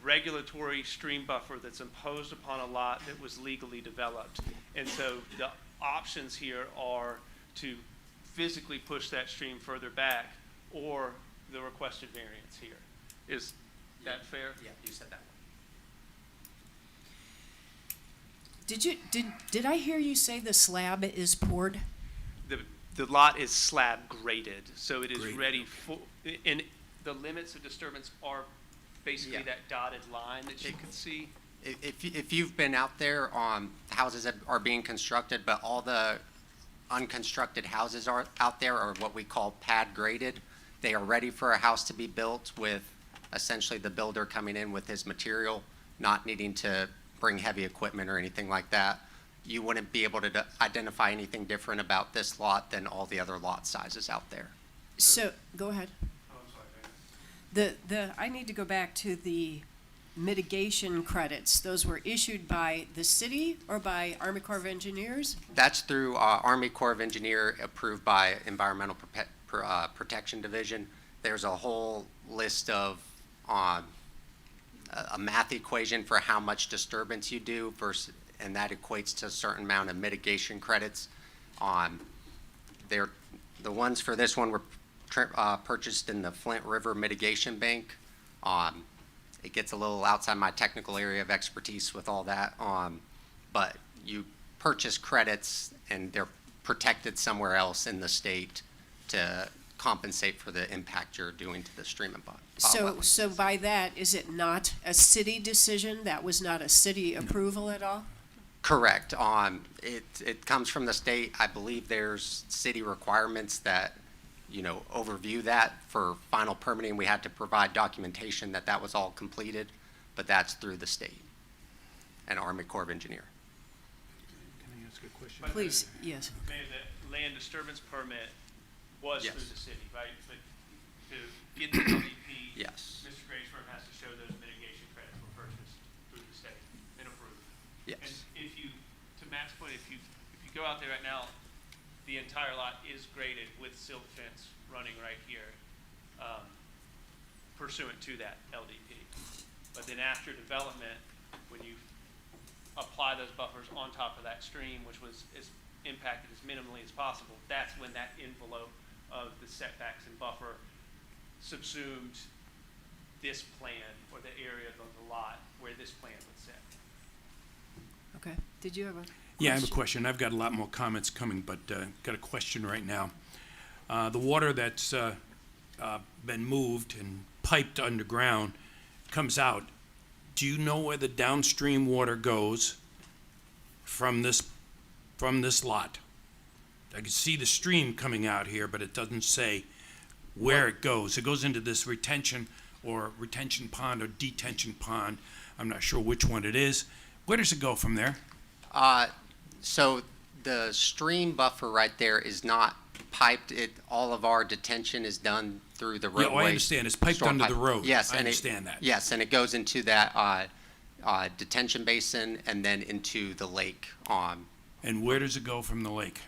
regulatory stream buffer that's imposed upon a lot that was legally developed. And so the options here are to physically push that stream further back, or the requested variance here. Is that fair? Yeah, you said that one. Did I hear you say the slab is poured? The lot is slab graded, so it is Graded. ready for, and the limits of disturbance are basically Yeah. that dotted line that you can see. If you've been out there, houses that are being constructed, but all the unconstructed houses are out there are what we call pad graded. They are ready for a house to be built with essentially the builder coming in with his material, not needing to bring heavy equipment or anything like that. You wouldn't be able to identify anything different about this lot than all the other lot sizes out there. So, go ahead. I need to go back to the mitigation credits. Those were issued by the city or by Army Corps of Engineers? That's through Army Corps of Engineer, approved by Environmental Protection Division. There's a whole list of a math equation for how much disturbance you do versus, and that equates to a certain amount of mitigation credits. The ones for this one were purchased in the Flint River Mitigation Bank. It gets a little outside my technical area of expertise with all that, but you purchase credits and they're protected somewhere else in the state to compensate for the impact you're doing to the stream and wetlands. So by that, is it not a city decision? That was not a city approval at all? Correct. It comes from the state. I believe there's city requirements that, overview that for final permitting. We had to provide documentation that that was all completed, but that's through the state and Army Corps of Engineer. Can I ask a question? Please, yes. The land disturbance permit was Yes. through the city, right? But to get the LDP, Yes. Mr. Gray's firm has to show those mitigation credits were purchased through the state and approved. Yes. And if you, to Matt's point, if you go out there right now, the entire lot is graded with silt fence running right here, pursuant to that LDP. But then after development, when you apply those buffers on top of that stream, which was as impacted as minimally as possible, that's when that envelope of the setbacks and buffer subsumed this plan or the area of the lot where this plan would sit. Okay. Did you have a? Yeah, I have a question. I've got a lot more comments coming, but got a question right now. The water that's been moved and piped underground comes out. Do you know where the downstream water goes from this lot? I can see the stream coming out here, but it doesn't say where it goes. It goes into this retention pond or detention pond. I'm not sure which one it is. Where does it go from there? So the stream buffer right there is not piped. All of our detention is done through the roadway. Yeah, I understand. It's piped under the road. Yes, I and understand that. Yes, and it goes into that detention basin and then into the lake. And where does it go from the lake?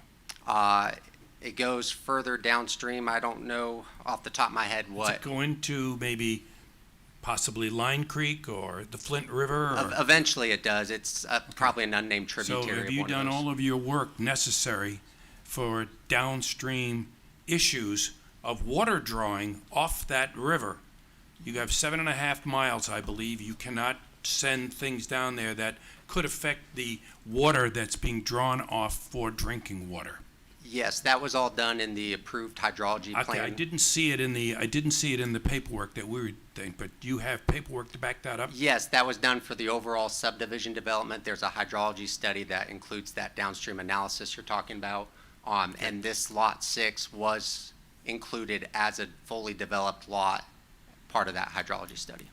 It goes further downstream. I don't know off the top of my head Does what. it go into maybe possibly Line Creek or the Flint River? Or? Eventually it does. It's probably an unnamed tributary. So have of you one of done those. all of your work necessary for downstream issues of water drawing off that river? You have 7.5 miles, I believe. You cannot send things down there that could affect the water that's being drawn off for drinking water. Yes, that was all done in the approved hydrology Okay, plan. I didn't see it in the paperwork that we were doing, but do you have paperwork to back that up? Yes, that was done for the overall subdivision development. There's a hydrology study that includes that downstream analysis you're talking about. And this lot 6 was included as a fully developed lot, part of that hydrology study.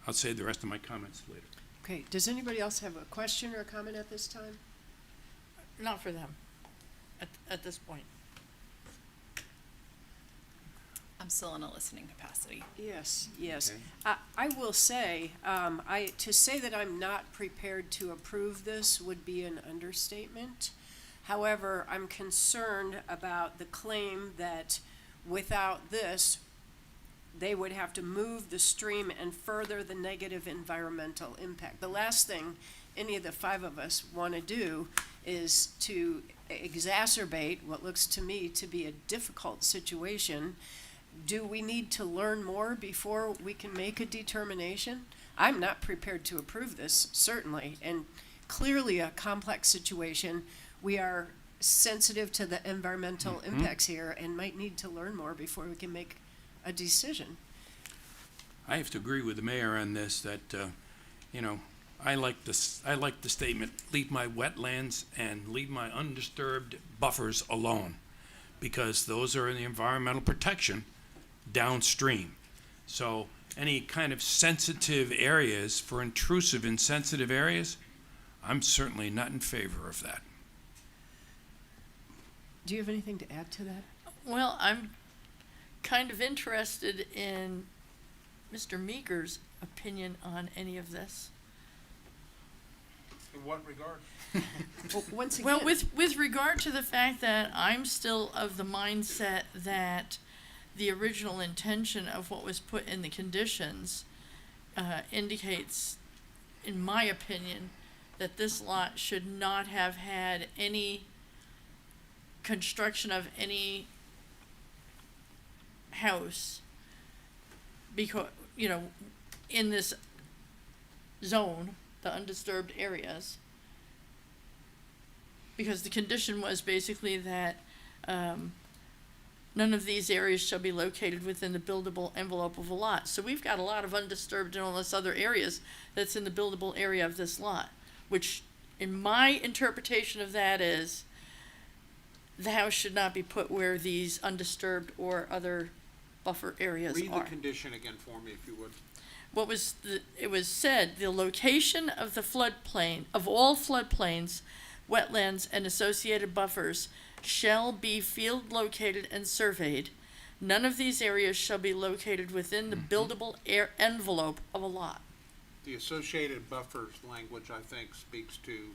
I'll save the rest of my comments later. Okay. Does anybody else have a question or a comment at this time? Not for them, at this point. I'm still in a listening capacity. Yes, yes. Okay. I will say, to say that I'm not prepared to approve this would be an understatement. However, I'm concerned about the claim that without this, they would have to move the stream and further the negative environmental impact. The last thing any of the five of us want to do is to exacerbate what looks to me to be a difficult situation. Do we need to learn more before we can make a determination? I'm not prepared to approve this, certainly, and clearly a complex situation. We are sensitive to the environmental impacts here and might need to learn more before we can make a decision. I have to agree with the mayor on this, that, I like this, I like the statement, leave my wetlands and leave my undisturbed buffers alone, because those are in the environmental protection downstream. So any kind of sensitive areas, for intrusive and sensitive areas, I'm certainly not in favor of that. Do you have anything to add to that? Well, I'm kind of interested in Mr. Meeger's opinion on any of this. In what regard? Well, once again, Well, with regard to the fact that I'm still of the mindset that the original intention of what was put in the conditions indicates, in my opinion, that this lot should not have had any construction of any house, because, in this zone, the undisturbed areas, because the condition was basically that none of these areas shall be located within the buildable envelope of a lot. So we've got a lot of undisturbed and all this other areas that's in the buildable area of this lot, which in my interpretation of that is the house should not be put where these undisturbed or other buffer areas Read the are. condition again for me, if you would. It was said, the location of the floodplain, of all floodplains, wetlands, and associated buffers shall be field located and surveyed. None of these areas shall be located within the buildable envelope of a lot. The associated buffers language, I think, speaks to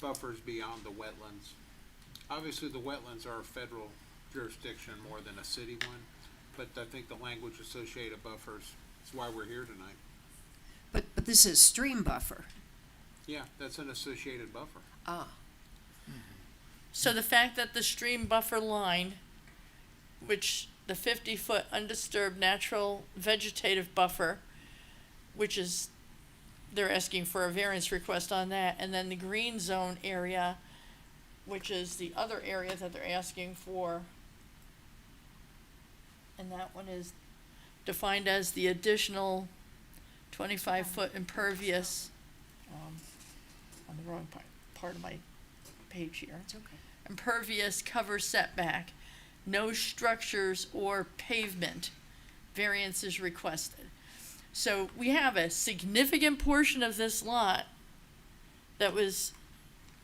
buffers beyond the wetlands. Obviously, the wetlands are a federal jurisdiction more than a city one, but I think the language associated buffers is why we're here tonight. but this is stream buffer. Yeah, that's an associated buffer. Ah, So the fact that the stream buffer line, which the 50-foot undisturbed natural vegetative buffer, which is, they're asking for a variance request on that, and then the green zone area, which is the other area that they're asking for, and that one is defined as the additional 25-foot impervious, on the wrong part of my page here. it's okay. Impervious cover setback, no structures or pavement, variance is requested. So we have a significant portion of this lot that was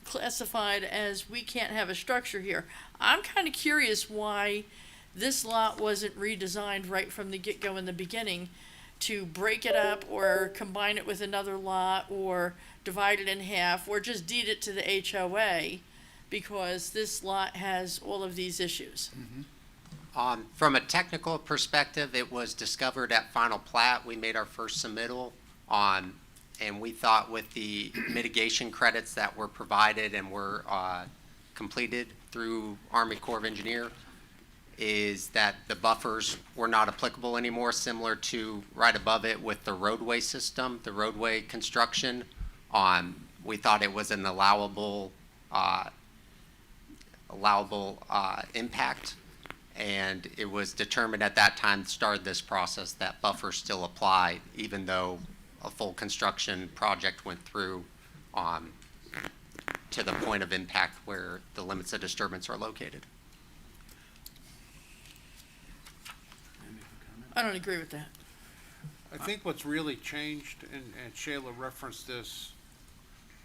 classified as we can't have a structure here. I'm kind of curious why this lot wasn't redesigned right from the get-go in the beginning to break it up or combine it with another lot or divide it in half or just deed it to the HOA, because this lot has all of these issues. From a technical perspective, it was discovered at final plat. We made our first submittal and we thought with the mitigation credits that were provided and were completed through Army Corps of Engineer, is that the buffers were not applicable anymore, similar to right above it with the roadway system, the roadway construction. We thought it was an allowable impact, and it was determined at that time, started this process, that buffers still apply, even though a full construction project went through to the point of impact where the limits of disturbance are located. I don't agree with that. I think what's really changed, and Shayla referenced this,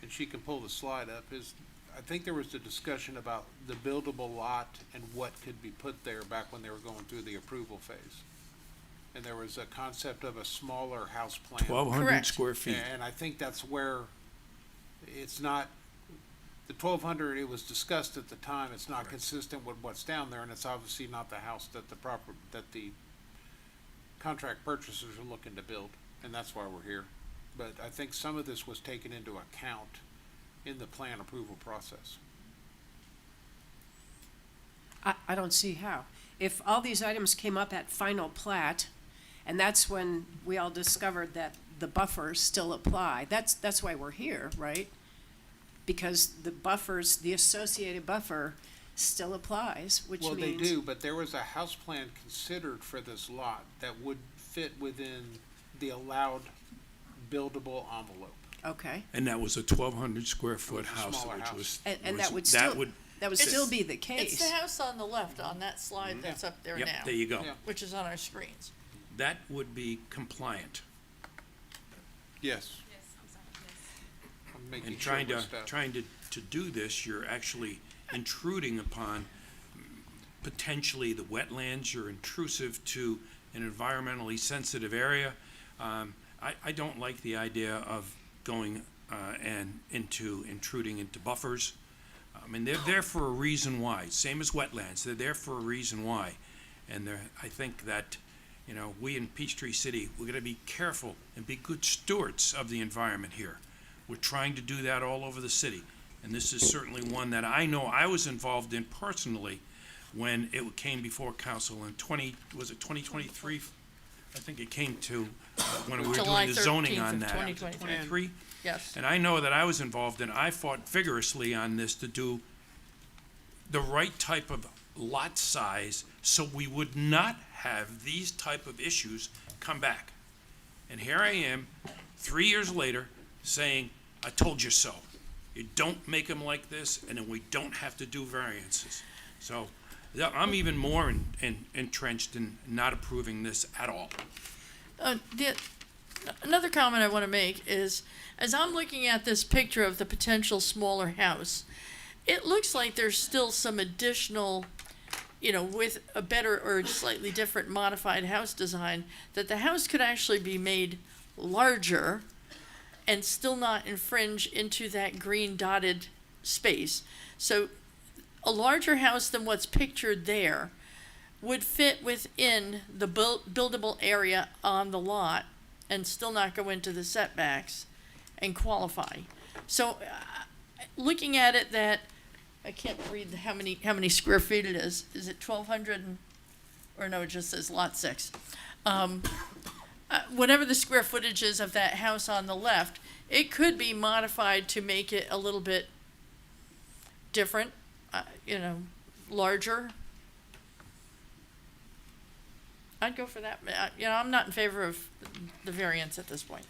and she can pull the slide up, is I think there was a discussion about the buildable lot and what could be put there back when they were going through the approval phase. And there was a concept of a smaller house plan. 1,200 Correct. square feet. And I think that's where it's not, the 1,200, it was discussed at the time, it's not consistent with what's down there, and it's obviously not the house that the contract purchasers are looking to build, and that's why we're here. But I think some of this was taken into account in the plan approval process. I don't see how. If all these items came up at final plat, and that's when we all discovered that the buffers still apply, that's why we're here, right? Because the buffers, the associated buffer still applies, which means. Well, they do, but there was a house plan considered for this lot that would fit within the allowed buildable envelope. Okay. And that was a 1,200 square foot It was a house, smaller which house. was. And was- that would still, that would It's- still be the case. It's the house on the left on that slide that's up there now. Yep, there you go. Yeah. Which is on our screens. That would be compliant. Yes. I'm making And sure we're trying to do this, you're actually intruding upon potentially the wetlands, you're intrusive to an environmentally sensitive area. I don't like the idea of going and intruding into buffers. I mean, they're there for a reason why, same as wetlands, they're there for a reason why. And I think that, you know, we in Peachtree City, we're gonna be careful and be good stewards of the environment here. We're trying to do that all over the city. And this is certainly one that I know I was involved in personally when it came before council in 2023? I think it came to, when we were July doing the zoning 13th on of that. 2023. 23? Yes. And I know that I was involved and I fought vigorously on this to do the right type of lot size so we would not have these type of issues come back. And here I am, 3 years later, saying, I told you so. You don't make them like this, and then we don't have to do variances. So yeah, I'm even more entrenched in not approving this at all. Another comment I want to make is, as I'm looking at this picture of the potential smaller house, it looks like there's still some additional, you know, with a better or slightly different modified house design, that the house could actually be made larger and still not infringe into that green dotted space. So a larger house than what's pictured there would fit within the buildable area on the lot and still not go into the setbacks and qualify. So looking at it, that I can't read how many square feet it is. Is it 1,200? Or no, it just says lot 6. Whatever the square footage is of that house on the left, it could be modified to make it a little bit different, you know, larger. I'd go for that. You know, I'm not in favor of the variance at this point.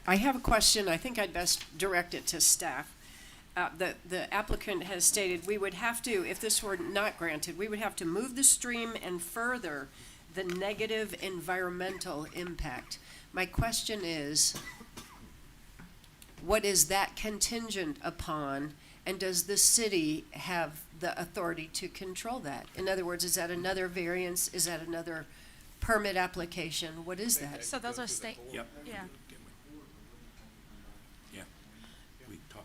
I have a question. I think I'd best direct it to staff. The applicant has stated we would have to, if this were not granted, we would have to move the stream and further the negative environmental impact. My question is, what is that contingent upon, and does the city have the authority to control that? In other words, is that another variance? Is that another permit application? What is that? So those are state, Yep. yeah. Yeah.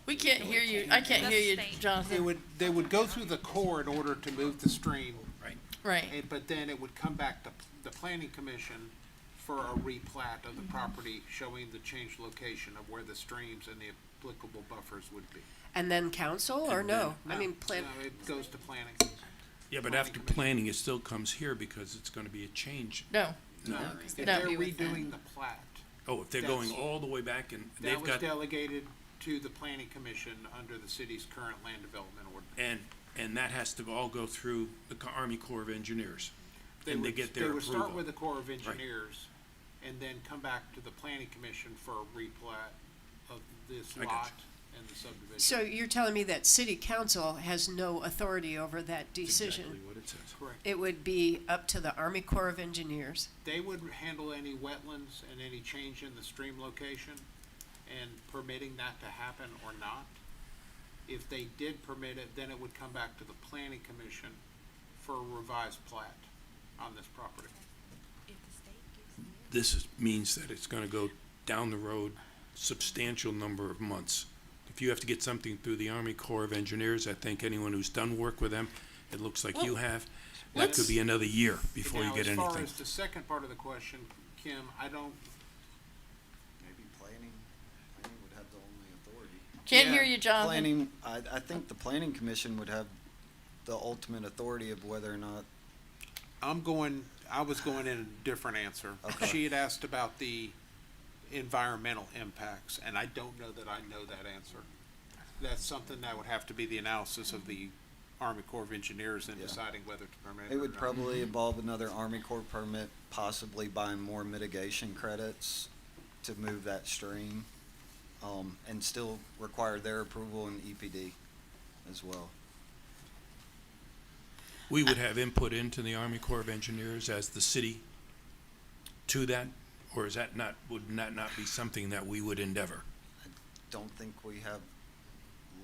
We can't hear you. I can't hear you, They Jonathan. they would go through the core in order to move the stream. Right. Right. But then it would come back to the planning commission for a replat of the property showing the changed location of where the streams and the applicable buffers would be. And then council, or no? I mean, plan. No, it goes to planning. Yeah, but after planning, it still comes here because it's gonna be a change. No. No, No. if No. they're redoing the plat. Oh, if they're going all the way back and That they've was got, delegated to the planning commission under the city's current land development ordinance. and that has to all go through the Army Corps of Engineers. They And they would, get they their would start approval. with the Corps of Engineers and then come back to the planning commission for a replat of this I got lot and the subdivision. So you're telling me that city council has no authority over that decision? Exactly what it says. Correct. It would be up to the Army Corps of Engineers. They would handle any wetlands and any change in the stream location and permitting that to happen or not. if they did permit it, then it would come back to the planning commission for a revised plat on this property. Means that it's gonna go down the road substantial number of months. If you have to get something through the Army Corps of Engineers, I think anyone who's done work with them, it looks like you have, that could be another year before you get Now, as far anything. as the second part of the question, Kim, I don't, Maybe planning would have the only authority. Can't hear you, Jonathan. Planning, I think the planning commission would have the ultimate authority of whether or not. I was going in a different answer. Okay. She had asked about the environmental impacts, and I don't know that I know that answer. That's something that would have to be the analysis of the Army Corps of Engineers in Yeah. deciding whether to permit it It or would not. probably involve another Army Corps permit, possibly buying more mitigation credits to move that stream, and still require their approval in EPD as well. We would have input into the Army Corps of Engineers as the city to that, or is that not, would that not be something that we would endeavor? Don't think we have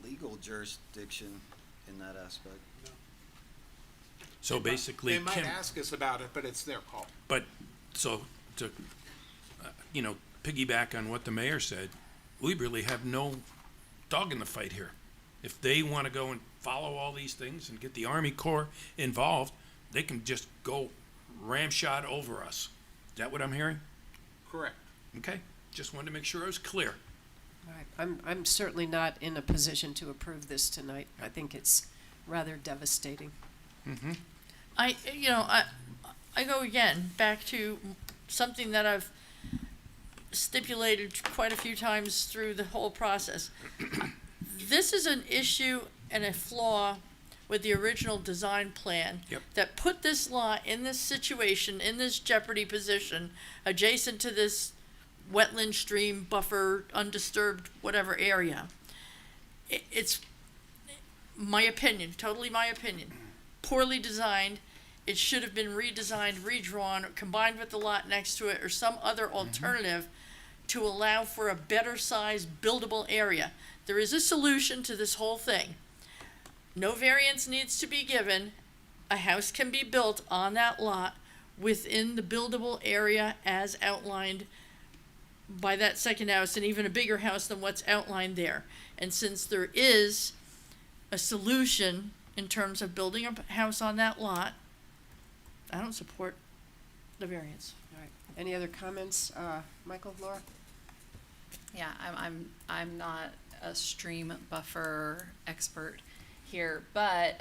legal jurisdiction in that aspect. So basically, They might Kim, ask us about it, but it's their call. but, so, to, piggyback on what the mayor said, we really have no dog in the fight here. If they want to go and follow all these things and get the Army Corps involved, they can just go ramshot over us. Is that what I'm hearing? Correct. Okay, just wanted to make sure I was clear. All right, I'm certainly not in a position to approve this tonight. I think it's rather devastating. Mm-hmm. I go again back to something that I've stipulated quite a few times through the whole process. This is an issue and a flaw with the original design plan that put this lot in this situation, in this jeopardy position, adjacent to this wetland stream buffer, undisturbed, whatever area. It's my opinion, totally my opinion. Poorly designed. It should have been redesigned, redrawn, or combined with the lot next to it, or some other alternative to allow for a better sized buildable area. There is a solution to this whole thing. No variance needs to be given. A house can be built on that lot within the buildable area as outlined by that second house, and even a bigger house than what's outlined there. And since there is a solution in terms of building a house on that lot, I don't support the variance. All right, any other comments? Michael, Laura? Yeah, I'm not a stream buffer expert here, but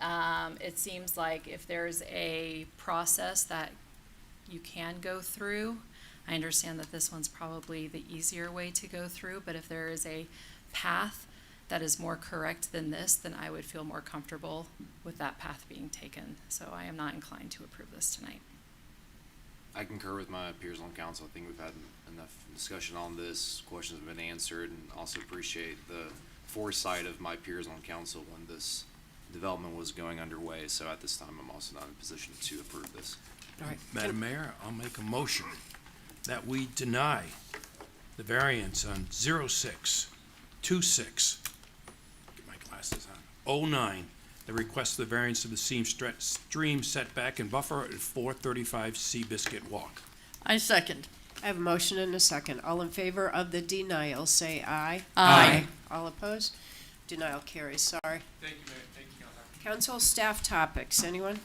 it seems like if there's a process that you can go through, I understand that this one's probably the easier way to go through, but if there is a path that is more correct than this, then I would feel more comfortable with that path being taken. So I am not inclined to approve this tonight. I concur with my peers on council. I think we've had enough discussion on this. Questions have been answered, and also appreciate the foresight of my peers on council when this development was going underway. So at this time, I'm also not in a position to approve this. All right. Madam Mayor, I'll make a motion that we deny the variance on 0626, get my glasses on, 09, the request of the variance of the stream setback and buffer at 435 Seabiscuit Walk. I second. I have a motion and a second. All in favor of the denial, say aye. Aye. All opposed? Denial carries, sorry. Thank you, Mayor. Thank you, Council. Council staff topics, anyone?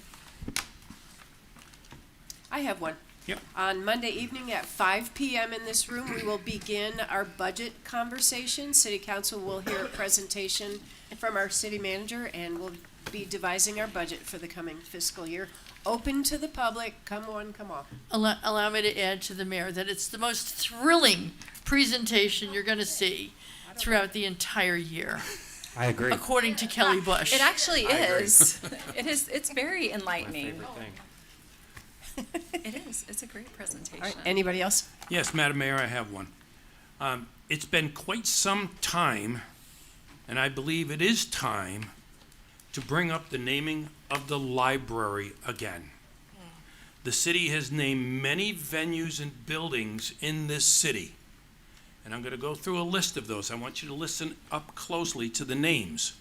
I have one. Yep. On Monday evening at 5 p.m. in this room, we will begin our budget conversation. City Council will hear a presentation from our city manager, and we'll be devising our budget for the coming fiscal year. Open to the public, come on, come on. Allow me to add to the mayor that it's the most thrilling presentation you're gonna see throughout the entire year. I agree. According to Kelly Bush. It actually I agree. is. It's very My enlightening. favorite thing. It is. It's a great presentation. All right, anybody else? Yes, Madam Mayor, I have one. It's been quite some time, and I believe it is time, to bring up the naming of the library again. The city has named many venues and buildings in this city, and I'm going to go through a list of those. I want you to listen up closely to the names.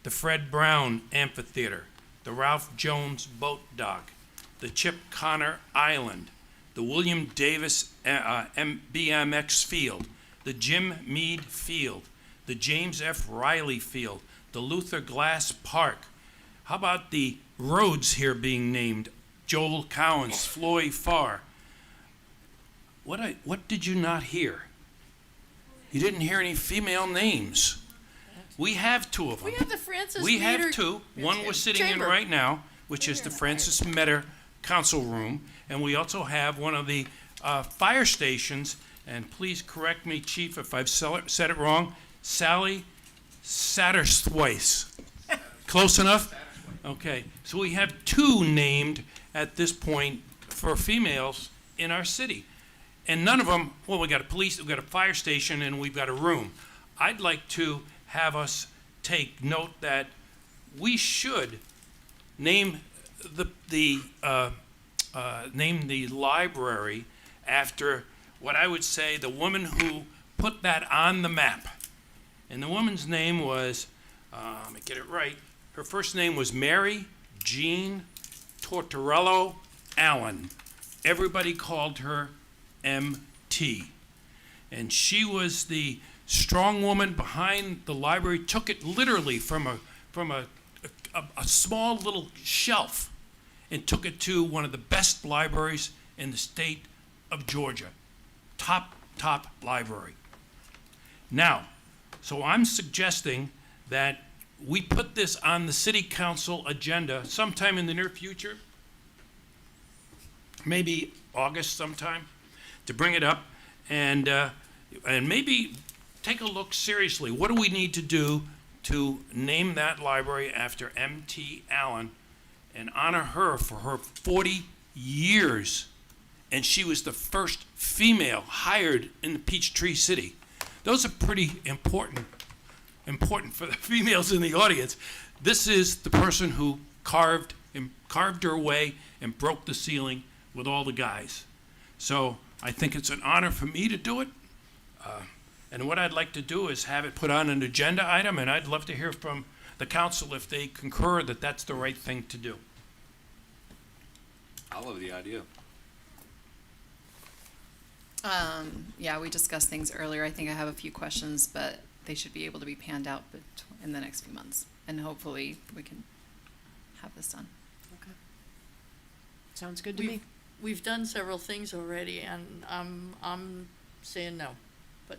the Fred Brown Amphitheater, the Ralph Jones Boat Dock, the Chip Connor Island, the William Davis BMX Field, the Jim Meade Field, the James F. Riley Field, the Luther Glass Park. How about the roads here being named? Joel Cowens, Floyd Farr. What did you not hear? You didn't hear any female names. We have two of them. We have the Francis We have Meter two. One we're sitting Chamber. in right now, which is the Francis Metter Council Room, and we also have one of the fire stations, and please correct me, Chief, if I've said it wrong, Sally Satterthwaite. Close enough? Okay, so we have two named at this point for females in our city. And none of them, well, we got a police, we got a fire station, and we've got a room. I'd like to have us take note that we should name the library after what I would say the woman who put that on the map. And the woman's name was, let me get it right, her first name was Mary Jean Tortorello Allen. Everybody called her MT. And she was the strong woman behind the library, took it literally from a small little shelf and took it to one of the best libraries in the state of Georgia. Top library. Now, so I'm suggesting that we put this on the city council agenda sometime in the near future, maybe August sometime, to bring it up and maybe take a look seriously. What do we need to do to name that library after M.T. Allen and honor her for her 40 years? And she was the first female hired in the Peachtree City. Those are pretty important for the females in the audience. This is the person who carved her way and broke the ceiling with all the guys. So I think it's an honor for me to do it. And what I'd like to do is have it put on an agenda item, and I'd love to hear from the council if they concur that that's the right thing to do. I love the idea. Yeah, we discussed things earlier. I think I have a few questions, but they should be able to be panned out in the next few months. And hopefully we can have this done. Okay. Sounds good to me. We've done several things already, and I'm saying no, but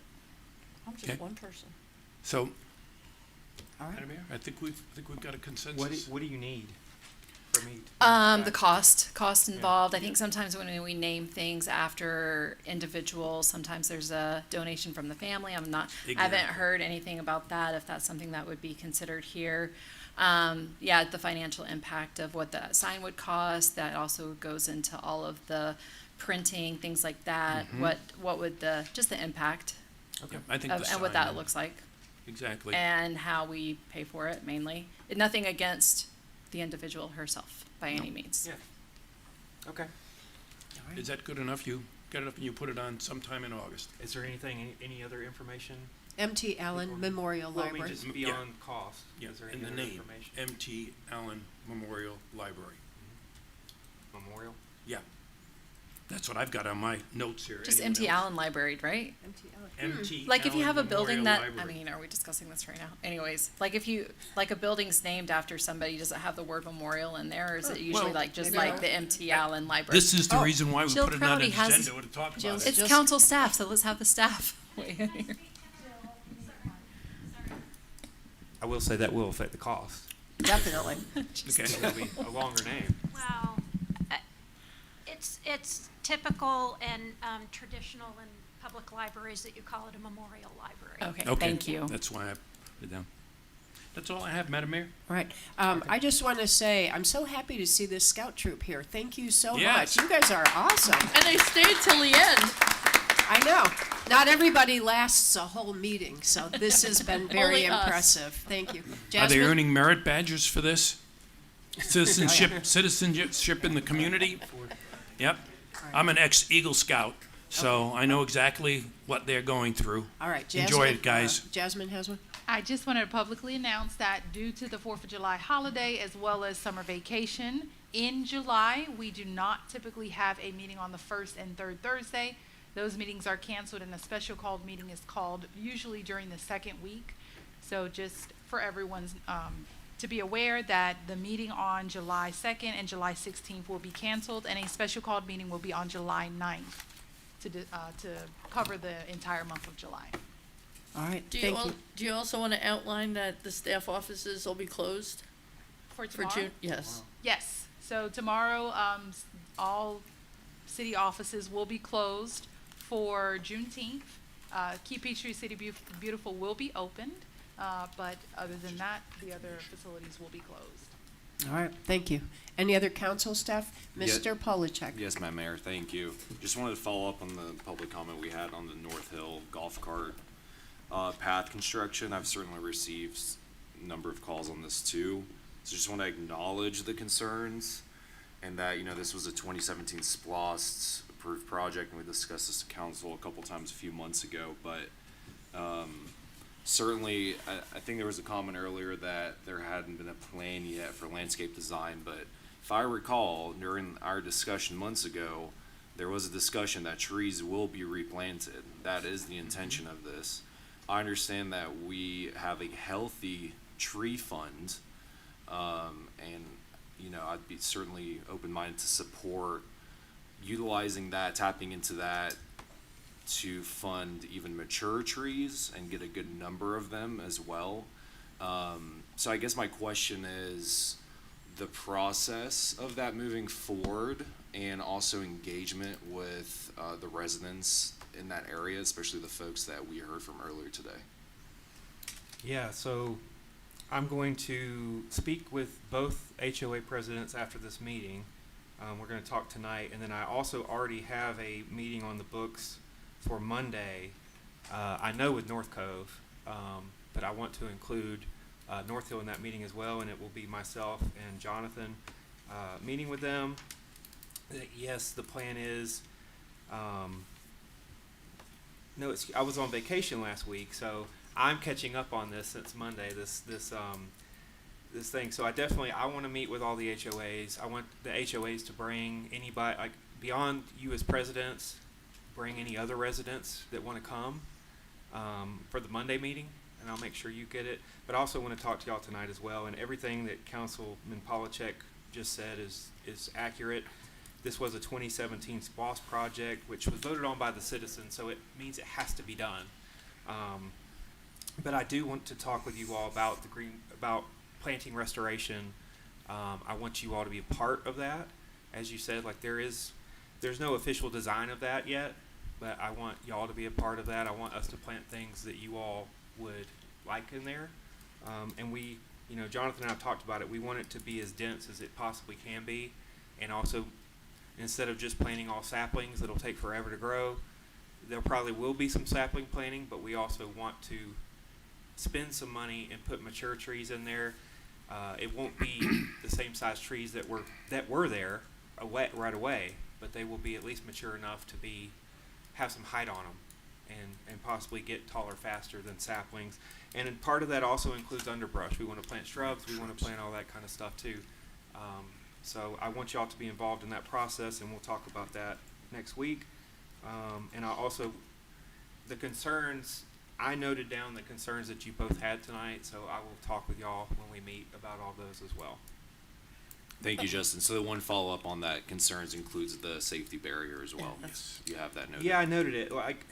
I'm just Okay. one person. So, All right. Madam Mayor, I think we've got a consensus. What do you need for me? The cost involved. I think sometimes when we name things after individuals, sometimes there's a donation from the family. I haven't heard anything about that, if that's something that would be considered here. Yeah, the financial impact of what the sign would cost, that also goes into all of the printing, things like that. Mhm. What would just the impact Okay, I think of, the and what sign that and- looks like. Exactly. And how we pay for it mainly. Nothing against the individual herself by any means. Yeah. Okay. Is that good enough? You got it up and you put it on sometime in August. Is there any other information? M.T. Allen Memorial Well, I mean, Library. just beyond cost. Yeah, Is there in any the other name, information? M.T. Allen Memorial Library. Memorial? Yeah. That's what I've got on my notes here. Just Anyone M.T. else? Allen Library, right? M.T. Like if you Allen have a building that, Memorial I Library. mean, are we discussing this right now? Anyways, like if you, like a building's named after somebody, does it have the word memorial in there, or is it usually Well, like just maybe like not. the M.T. Allen Library? This is the reason why we Jill put it on an Prouty has- agenda to talk about Jill's it. It's Just- council staff, so let's have the staff. weigh in here. I will say that will affect the cost. Definitely. Okay. It'll be a longer name. Well, it's typical and traditional in public libraries that you call it a memorial library. Okay, Okay. thank you. That's why I put it down. That's all I have, Madam Mayor. All right. I just want to say, I'm so happy to see this scout troop here. Thank you so Yes. much. You guys are awesome. And they stayed till the end. I know. Not everybody lasts a whole meeting, so this has been very Only us. impressive. Thank you. Are they Jasmine? earning merit badges for this? Citizenship in the community? Yep. I'm an ex-Eagle Scout, So I know exactly what they're going through. All right, Jasmine. Enjoy it, guys. Jasmine has one. I just wanted to publicly announce that due to the 4th of July holiday as well as summer vacation in July, we do not typically have a meeting on the first and third Thursday. Those meetings are canceled and a special called meeting is called usually during the second week. So just for everyone's to be aware that the meeting on July 2nd and July 16th will be canceled, and a special called meeting will be on July 9th to cover the entire month of July. All right, Do thank you. Do you also want to outline that the staff offices will be closed For for tomorrow? June? Yes. Yes. So tomorrow, all city offices will be closed for Juneteenth. Peachtree City Beautiful will be opened, but other than that, the other facilities will be closed. All right, thank you. Any other council staff? Yeah. Mr. Polachek. Yes, Madam Mayor, thank you. Just wanted to follow up on the public comment we had on the North Hill golf cart path construction. I've certainly received a number of calls on this too. So just want to acknowledge the concerns and that, you know, this was a 2017 SPLOST approved project, and we discussed this to council a couple times a few months ago, but certainly I think there was a comment earlier that there hadn't been a plan yet for landscape design, but if I recall, during our discussion months ago, there was a discussion that trees will be replanted. That is the intention of this. I understand that we have a healthy tree fund, and, you know, I'd be certainly open-minded to support utilizing that, tapping into that to fund even mature trees and get a good number of them as well. So I guess my question is the process of that moving forward, and also engagement with the residents in that area, especially the folks that we heard from earlier today. Yeah, so I'm going to speak with both HOA presidents after this meeting. We're going to talk tonight, and then I also already have a meeting on the books for Monday. I know with North Cove, but I want to include North Hill in that meeting as well, and it will be myself and Jonathan meeting with them. Yes, the plan is. No, I was on vacation last week, so I'm catching up on this since Monday. This thing. So I want to meet with all the HOAs. I want the HOAs to bring anybody, like beyond you as presidents, bring any other residents that want to come for the Monday meeting, and I'll make sure you get it. But I also want to talk to y'all tonight as well. And everything that Councilman Polachek just said is accurate. This was a 2017 SPLOST project, which was voted on by the citizens, so it means it has to be done. But I do want to talk with you all about about planting restoration. I want you all to be a part of that. As you said, like there's no official design of that yet, but I want y'all to be a part of that. I want us to plant things that you all would like in there. And we, you know, Jonathan and I have talked about it. We want it to be as dense as it possibly can be, and also instead of just planting all saplings that'll take forever to grow, there probably will be some sapling planting, but we also want to spend some money and put mature trees in there. It won't be the same size trees that were there right away, but they will be at least mature enough to have some height on them and possibly get taller faster than saplings. And part of that also includes underbrush. We want to plant shrubs. We want to plant all that kind of stuff too. So I want y'all to be involved in that process, and we'll talk about that next week. And the concerns, I noted down the concerns that you both had tonight, so I will talk with y'all when we meet about all those as well. Thank you, Justin. So the one follow-up on that concerns includes the safety barrier as well. Yes. You have that noted. Yeah, I noted it. Like,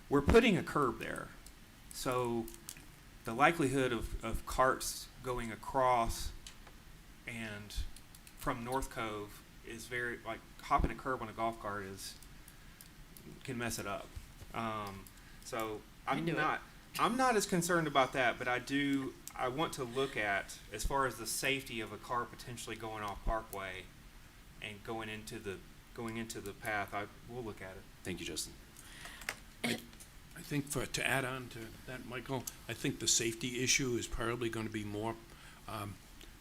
we're putting a curb there, so the likelihood of carts going across and from North Cove is very, like, hopping a curb on a golf cart can mess it up. So I'm not as concerned about that, but I want to look at, as far as the safety of a car potentially going off Parkway and going into the path. We'll look at it. Thank you, Justin. I think to add on to that, Michael, I think the safety issue is probably going to be more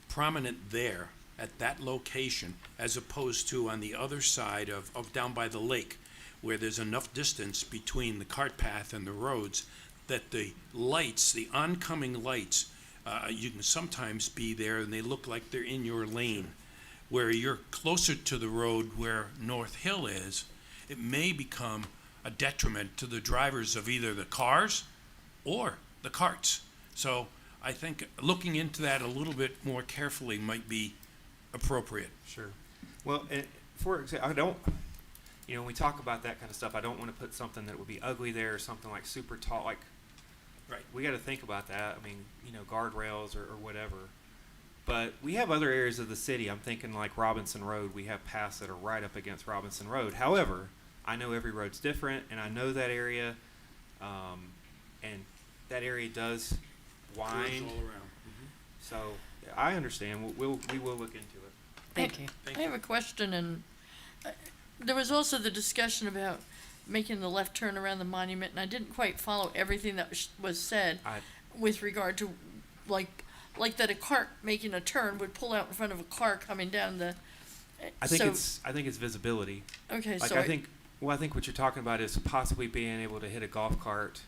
prominent there at that location as opposed to on the other side of down by the lake, where there's enough distance between the cart path and the roads that the lights, the oncoming lights, you can sometimes be there and they look like they're in your lane. Where you're closer to the road where North Hill is, it may become a detriment to the drivers of either the cars or the carts. So I think looking into that a little bit more carefully might be appropriate. Sure. Well, for example, I don't, when we talk about that kind of stuff, I don't want to put something that would be ugly there or something like super tall. Like, right. We got to think about that. I mean, guardrails or whatever. But we have other areas of the city. I'm thinking like Robinson Road. We have paths that are right up against Robinson Road. However, I know every road's different, and I know that area, and that area does wind. All around. So I understand. We will look into it. Thank you. I have a question, and there was also the discussion about making the left turn around the monument, and I didn't quite follow everything that was said with regard to, like that a cart making a turn would pull out in front of a car coming down the. I think it's visibility. Okay, like so I think what you're talking about is possibly being able to hit a golf cart.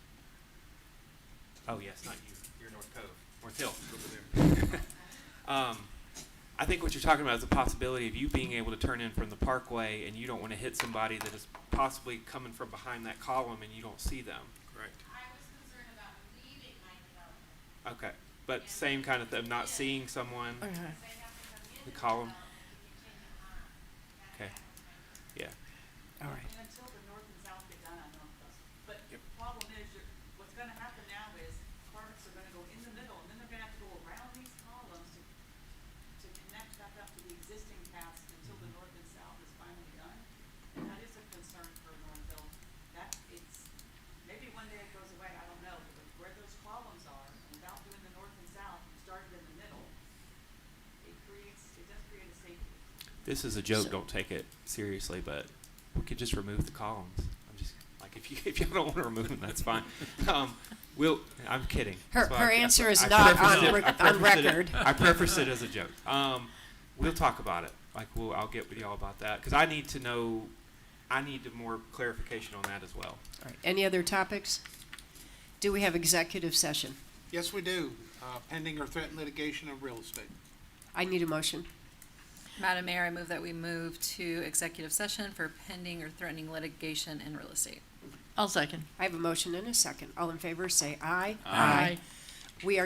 Oh yes, not you. You're North Cove, North Hill. Over there. I think what you're talking about is the possibility of you being able to turn in from the parkway, and you don't want to hit somebody that is possibly coming from behind that column, and you don't see them. Correct. I was concerned about leaving my development. Okay, but same kind of thing, not seeing someone. Okay. The column. Okay. Yeah. All right. And until the north and south get done, I know it doesn't. But the problem is, what's gonna happen now is carts are gonna go in the middle, and then they're gonna have to go around these columns to connect back up to the existing paths until the north and south is finally done. And that is a concern for Northville. That maybe one day it goes away, I don't know, but where those columns are, without doing the north and south, you started in the middle, it does create a safety. This is a joke. Don't take it seriously, but we could just remove the columns. I'm just like, if you don't want to remove them, that's fine. I'm kidding. Her That's why answer is not on record. I preface it as a joke. We'll talk about it. Like, I'll get with y'all about that because I need to know. I need more clarification on that as well. All right. Any other topics? Do we have executive session? Yes, we do. Pending or threatened litigation of real estate. I need a motion. Madam Mayor, I move that we move to executive session for pending or threatening litigation in real estate. I'll second. I have a motion and a second. All in favor, say aye. Aye.